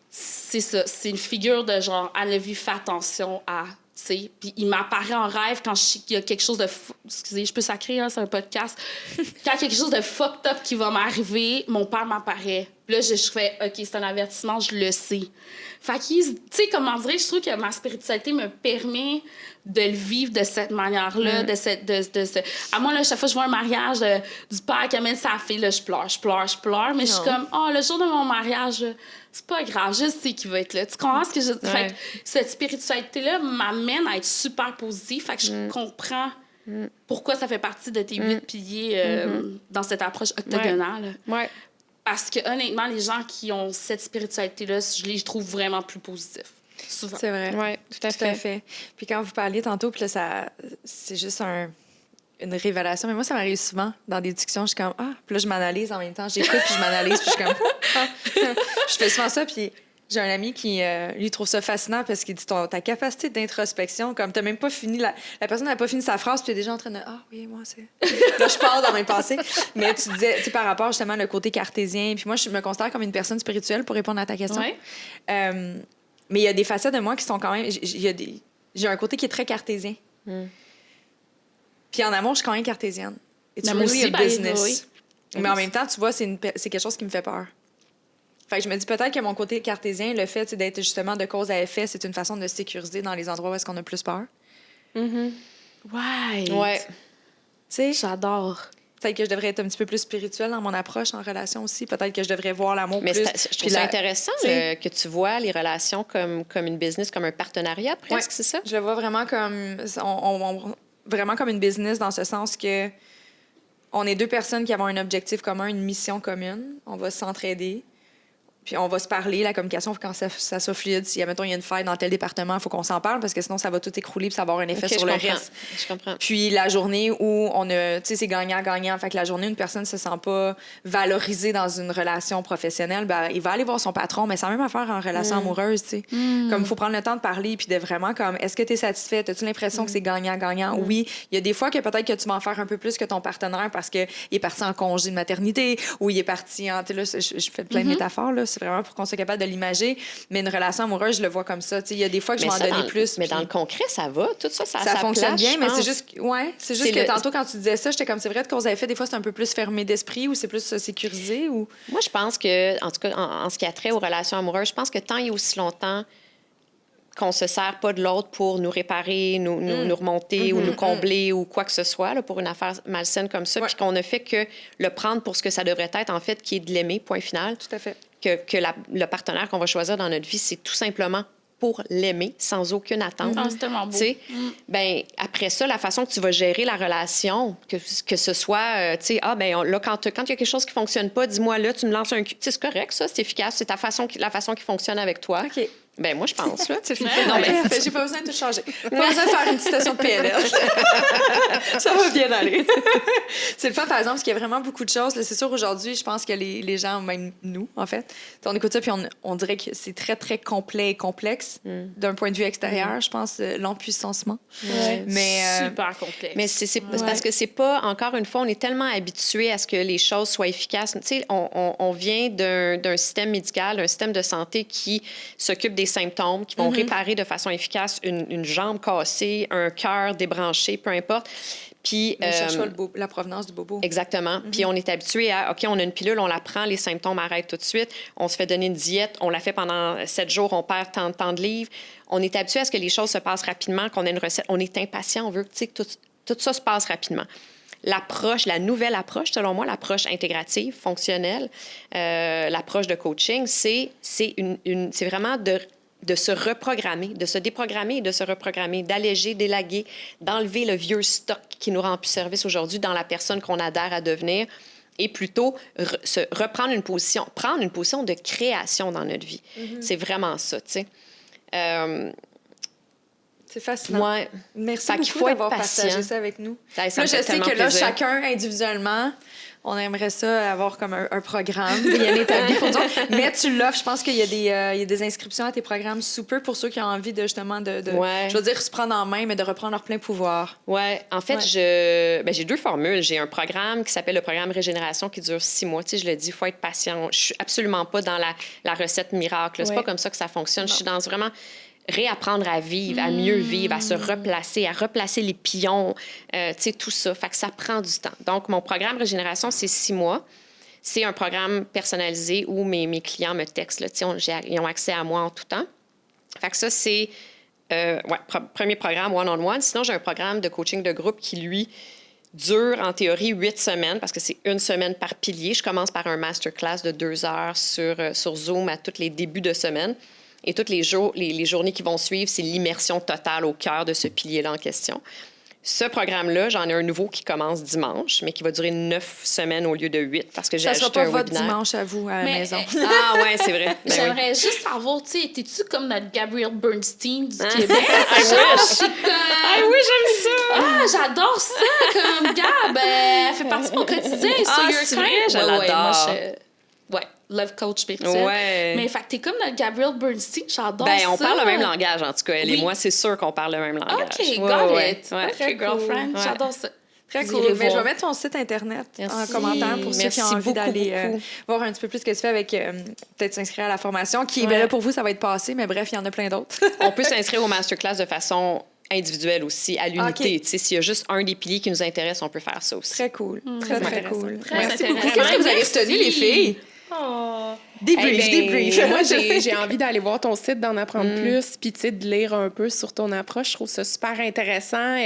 c'est ça, c'est une figure de genre, à la vie, fais attention à... Puis il m'apparaît en rêve quand il y a quelque chose de... Excusez, je peux sacrer, hein, c'est un podcast. Quand il y a quelque chose de fucked up qui va m'arriver, mon père m'apparaît. Puis là, je fais, OK, c'est un avertissement, je le sais. Fait que, tu sais, comment dire, je trouve que ma spiritualité me permet de le vivre de cette manière-là, À moi, là, chaque fois que je vois un mariage du père qui amène sa fille, là, je pleure. Mais je suis comme, le jour de mon mariage... c'est pas grave, je sais qu'il va être là. Tu comprends ce que je dis? Fait que cette spiritualité-là m'amène à être super positive. Fait que je comprends pourquoi ça fait partie de tes 8 piliers dans cette approche octogonale. Ouais. Parce que, honnêtement, les gens qui ont cette spiritualité-là, je les trouve vraiment plus positifs. Souvent. C'est vrai. Oui, tout à fait. Puis quand vous parliez tantôt, puis là, c'est juste une révélation. Mais moi, ça m'arrive souvent dans des discussions. Je suis comme, puis là, je m'analyse en même temps. J'écoute, puis je m'analyse, puis je suis comme, je fais souvent ça, puis j'ai un ami qui, lui, trouve ça fascinant parce qu'il dit, ta capacité d'introspection, comme t'as même pas fini, la personne n'a pas fini sa phrase, puis t'es déjà en train de, oui, moi, c'est... Là, je pars dans mes pensées. Mais tu disais, tu sais, par rapport, justement, le côté cartésien, puis moi, je me considère comme une personne spirituelle pour répondre à ta question. Ouais. Mais il y a des facettes de moi qui sont quand même... J'ai un côté qui est très cartésien. Puis en amour, je suis quand même cartésienne. It's really a business. Mais en même temps, tu vois, c'est quelque chose qui me fait peur. Fait que je me dis peut-être que mon côté cartésien, le fait d'être justement de cause à effet, c'est une façon de se sécuriser dans les endroits où est-ce qu'on a plus peur. Ouais. Tu sais, j'adore. Peut-être que je devrais être un petit peu plus spirituelle dans mon approche en relation aussi. Peut-être que je devrais voir l'amour plus... Mais je trouve ça intéressant que tu vois les relations comme une business, comme un partenariat presque, c'est ça? Je le vois vraiment comme... vraiment comme une business dans ce sens que on est deux personnes qui avons un objectif commun, une mission commune. On va s'entraider. Puis on va se parler, la communication, quand ça soit fluide. Si, admettons, il y a une faille dans tel département, il faut qu'on s'en parle parce que sinon, ça va tout écrouler puis ça va avoir un effet sur le reste. Je comprends. Puis la journée où on a... Tu sais, c'est gagnant-gagnant. Fait que la journée où une personne ne se sent pas valorisée dans une relation professionnelle, ben, il va aller voir son patron, mais c'est la même affaire en relation amoureuse, tu sais. Comme il faut prendre le temps de parler puis de vraiment comme, est-ce que tu es satisfaite? As-tu l'impression que c'est gagnant-gagnant? Oui. Il y a des fois que peut-être que tu vas en faire un peu plus que ton partenaire parce qu'il est parti en congé de maternité ou il est parti en... Tu sais, là, je fais plein de métaphores, là. C'est vraiment pour qu'on soit capable de l'imager. Mais une relation amoureuse, je le vois comme ça. Il y a des fois que je vais en donner plus. Mais dans le concret, ça va. Tout ça, ça fonctionne bien, mais c'est juste que tantôt, tantôt, quand tu disais ça, j'étais comme, c'est vrai, de cause à effet, des fois, c'est un peu plus fermé d'esprit ou c'est plus sécurisé ou... Moi, je pense que, en tout cas, en ce qui a trait aux relations amoureuses, je pense que tant et aussi longtemps qu'on se sert pas de l'autre pour nous réparer, nous remonter ou nous combler ou quoi que ce soit, là, pour une affaire malsaine comme ça, puis qu'on ne fait que le prendre pour ce que ça devrait être, en fait, qui est de l'aimer, point final. Tout à fait. Que le partenaire qu'on va choisir dans notre vie, c'est tout simplement pour l'aimer, sans aucune attente. C'est tellement beau. Ben, après ça, la façon que tu vas gérer la relation, que ce soit, tu sais, là, quand il y a quelque chose qui fonctionne pas, dis-moi là, tu me lances un cul. C'est correct, ça, c'est efficace, c'est la façon qui fonctionne avec toi. OK. Ben moi, je pense, là. Non, mais j'ai pas besoin de tout changer. Pas besoin de faire une citation de PNL. Ça va bien aller. C'est le fun, par exemple, parce qu'il y a vraiment beaucoup de choses. Là, c'est sûr, aujourd'hui, je pense que les gens, même nous, en fait, on écoute ça, puis on dirait que c'est très, très complet et complexe d'un point de vue extérieur, je pense, l'empuissancement. Mais, super complexe. Mais c'est parce que c'est pas, encore une fois, on est tellement habitué à ce que les choses soient efficaces. Tu sais, on vient d'un système médical, d'un système de santé qui s'occupe des symptômes, qui vont réparer de façon efficace une jambe cassée, un cœur débranché, peu importe. Puis, On cherche pas la provenance du bobo. Exactement. Puis on est habitué à, OK, on a une pilule, on la prend, les symptômes arrêtent tout de suite, on se fait donner une diète, on la fait pendant 7 jours, on perd tant de livres. On est habitué à ce que les choses se passent rapidement, qu'on ait une recette. On est impatient, on veut que tout ça se passe rapidement. La nouvelle approche, selon moi, l'approche intégrative, fonctionnelle, l'approche de coaching, c'est vraiment de se reprogrammer, de se déprogrammer et de se reprogrammer, d'alléger, d'élaguer, d'enlever le vieux stock qui nous rend plus service aujourd'hui dans la personne qu'on adhère à devenir et plutôt prendre une position de création dans notre vie. C'est vraiment ça, tu sais. C'est fascinant. Ouais. Merci beaucoup d'avoir partagé ça avec nous. Là, je sais que là, chacun individuellement, on aimerait ça avoir comme un programme bien établi pour nous. Mais tu l'offres. Je pense qu'il y a des inscriptions à tes programmes super pour ceux qui ont envie de justement je veux dire, se prendre en main, mais de reprendre leur plein pouvoir. Oui. En fait, j'ai 2 formules. J'ai un programme qui s'appelle le programme Régénération qui dure 6 mois. Tu sais, je le dis, il faut être patient. Je suis absolument pas dans la recette miracle. C'est pas comme ça que ça fonctionne. Je suis dans vraiment réapprendre à vivre, à mieux vivre, à se replacer, à replacer les pions, tu sais, tout ça. Fait que ça prend du temps. Donc, mon programme Régénération, c'est 6 mois. C'est un programme personnalisé où mes clients me textent. Là, ils ont accès à moi en tout temps. Fait que ça, c'est premier programme one-on-one. Sinon, j'ai un programme de coaching de groupe qui, lui, dure en théorie 8 semaines parce que c'est 1 semaine par pilier. Je commence par un masterclass de 2 heures sur Zoom à tous les débuts de semaine. Et tous les jours, les journées qui vont suivre, c'est l'immersion totale au cœur de ce pilier-là en question. Ce programme-là, j'en ai un nouveau qui commence dimanche, mais qui va durer 9 semaines au lieu de 8 parce que j'ai ajouté un webinaire. Ça sera pas votre dimanche à vous, à la maison. Ah ouais, c'est vrai. J'aimerais juste savoir, tu sais, t'es-tu comme notre Gabrielle Bernstein du Québec? I oui, j'aime ça! Ah, j'adore ça! Comme Gab, elle fait partie de mon quotidien. C'est vrai, je l'adore. Ouais, love coach spirituel. Ouais. Mais fait que t'es comme notre Gabrielle Bernstein, j'adore ça. On parle le même langage, en tout cas. Elle et moi, c'est sûr qu'on parle le même langage. OK, got it. Ouais. OK, girlfriend, j'adore ça. Très cool. Mais je vais mettre ton site Internet en commentaire pour ceux qui ont envie d'aller voir un petit peu plus ce que tu fais avec peut-être s'inscrire à la formation qui, là, pour vous, ça va être passé, mais bref, il y en a plein d'autres. On peut s'inscrire au masterclass de façon individuelle aussi, à l'unité. Okay. S'il y a juste un des piliers qui nous intéresse, on peut faire ça aussi. Très cool. Très cool. Merci beaucoup. Qu'est-ce que vous avez retenu, les filles? Oh. Débrief. Moi, j'ai envie d'aller voir ton site, d'en apprendre plus, puis de lire un peu sur ton approche. Je trouve ça super intéressant.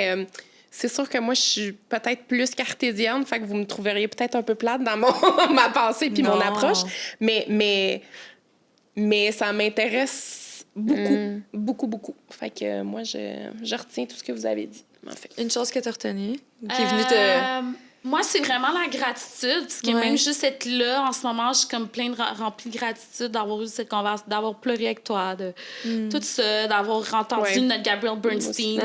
C'est sûr que moi, je suis peut-être plus cartésienne, fait que vous me trouveriez peut-être un peu plate dans ma pensée puis mon approche. Mais ça m'intéresse beaucoup. Fait que moi, je retiens tout ce que vous avez dit, en fait. Une chose que tu as retenue, qui est venue te... Moi, c'est vraiment la gratitude, parce que même juste être là, en ce moment, je suis comme remplie de gratitude d'avoir eu cette conversation, d'avoir pleuré avec toi, de tout ça, d'avoir entendu notre Gabrielle Bernstein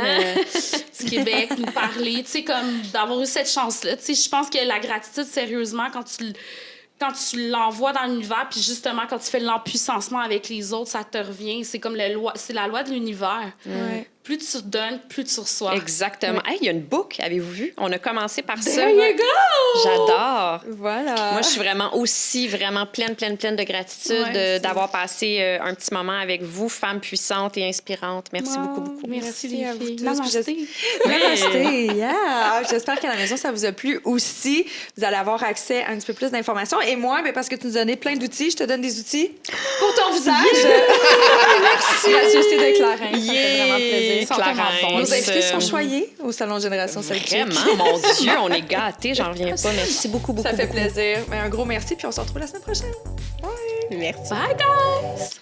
du Québec nous parler, tu sais, comme d'avoir eu cette chance-là. Tu sais, je pense que la gratitude, sérieusement, quand tu l'envoies dans l'univers, puis justement, quand tu fais l'empuissancement avec les autres, ça te revient. C'est comme c'est la loi de l'univers. Plus tu donnes, plus tu reçois. Exactement. Hey, il y a une book, avez-vous vu? On a commencé par ça. There you go! J'adore. Voilà. Moi, je suis vraiment pleine de gratitude d'avoir passé un petit moment avec vous, femmes puissantes et inspirantes. Merci beaucoup. Merci à vous tous. Namasté. Yeah! J'espère qu'à la maison, ça vous a plu aussi. Vous allez avoir accès à un petit peu plus d'informations. Et moi, parce que tu nous donnais plein d'outils, je te donne des outils pour ton visage. Merci. La Société de Clarins. Ça fait vraiment plaisir. Nos invités sont choyés au Salon Génération Sidechick. Vraiment, mon Dieu, on est gâtés, j'en reviens pas. Merci beaucoup. Ça fait plaisir. Mais un gros merci, puis on se retrouve la semaine prochaine. Merci. Bye, guys!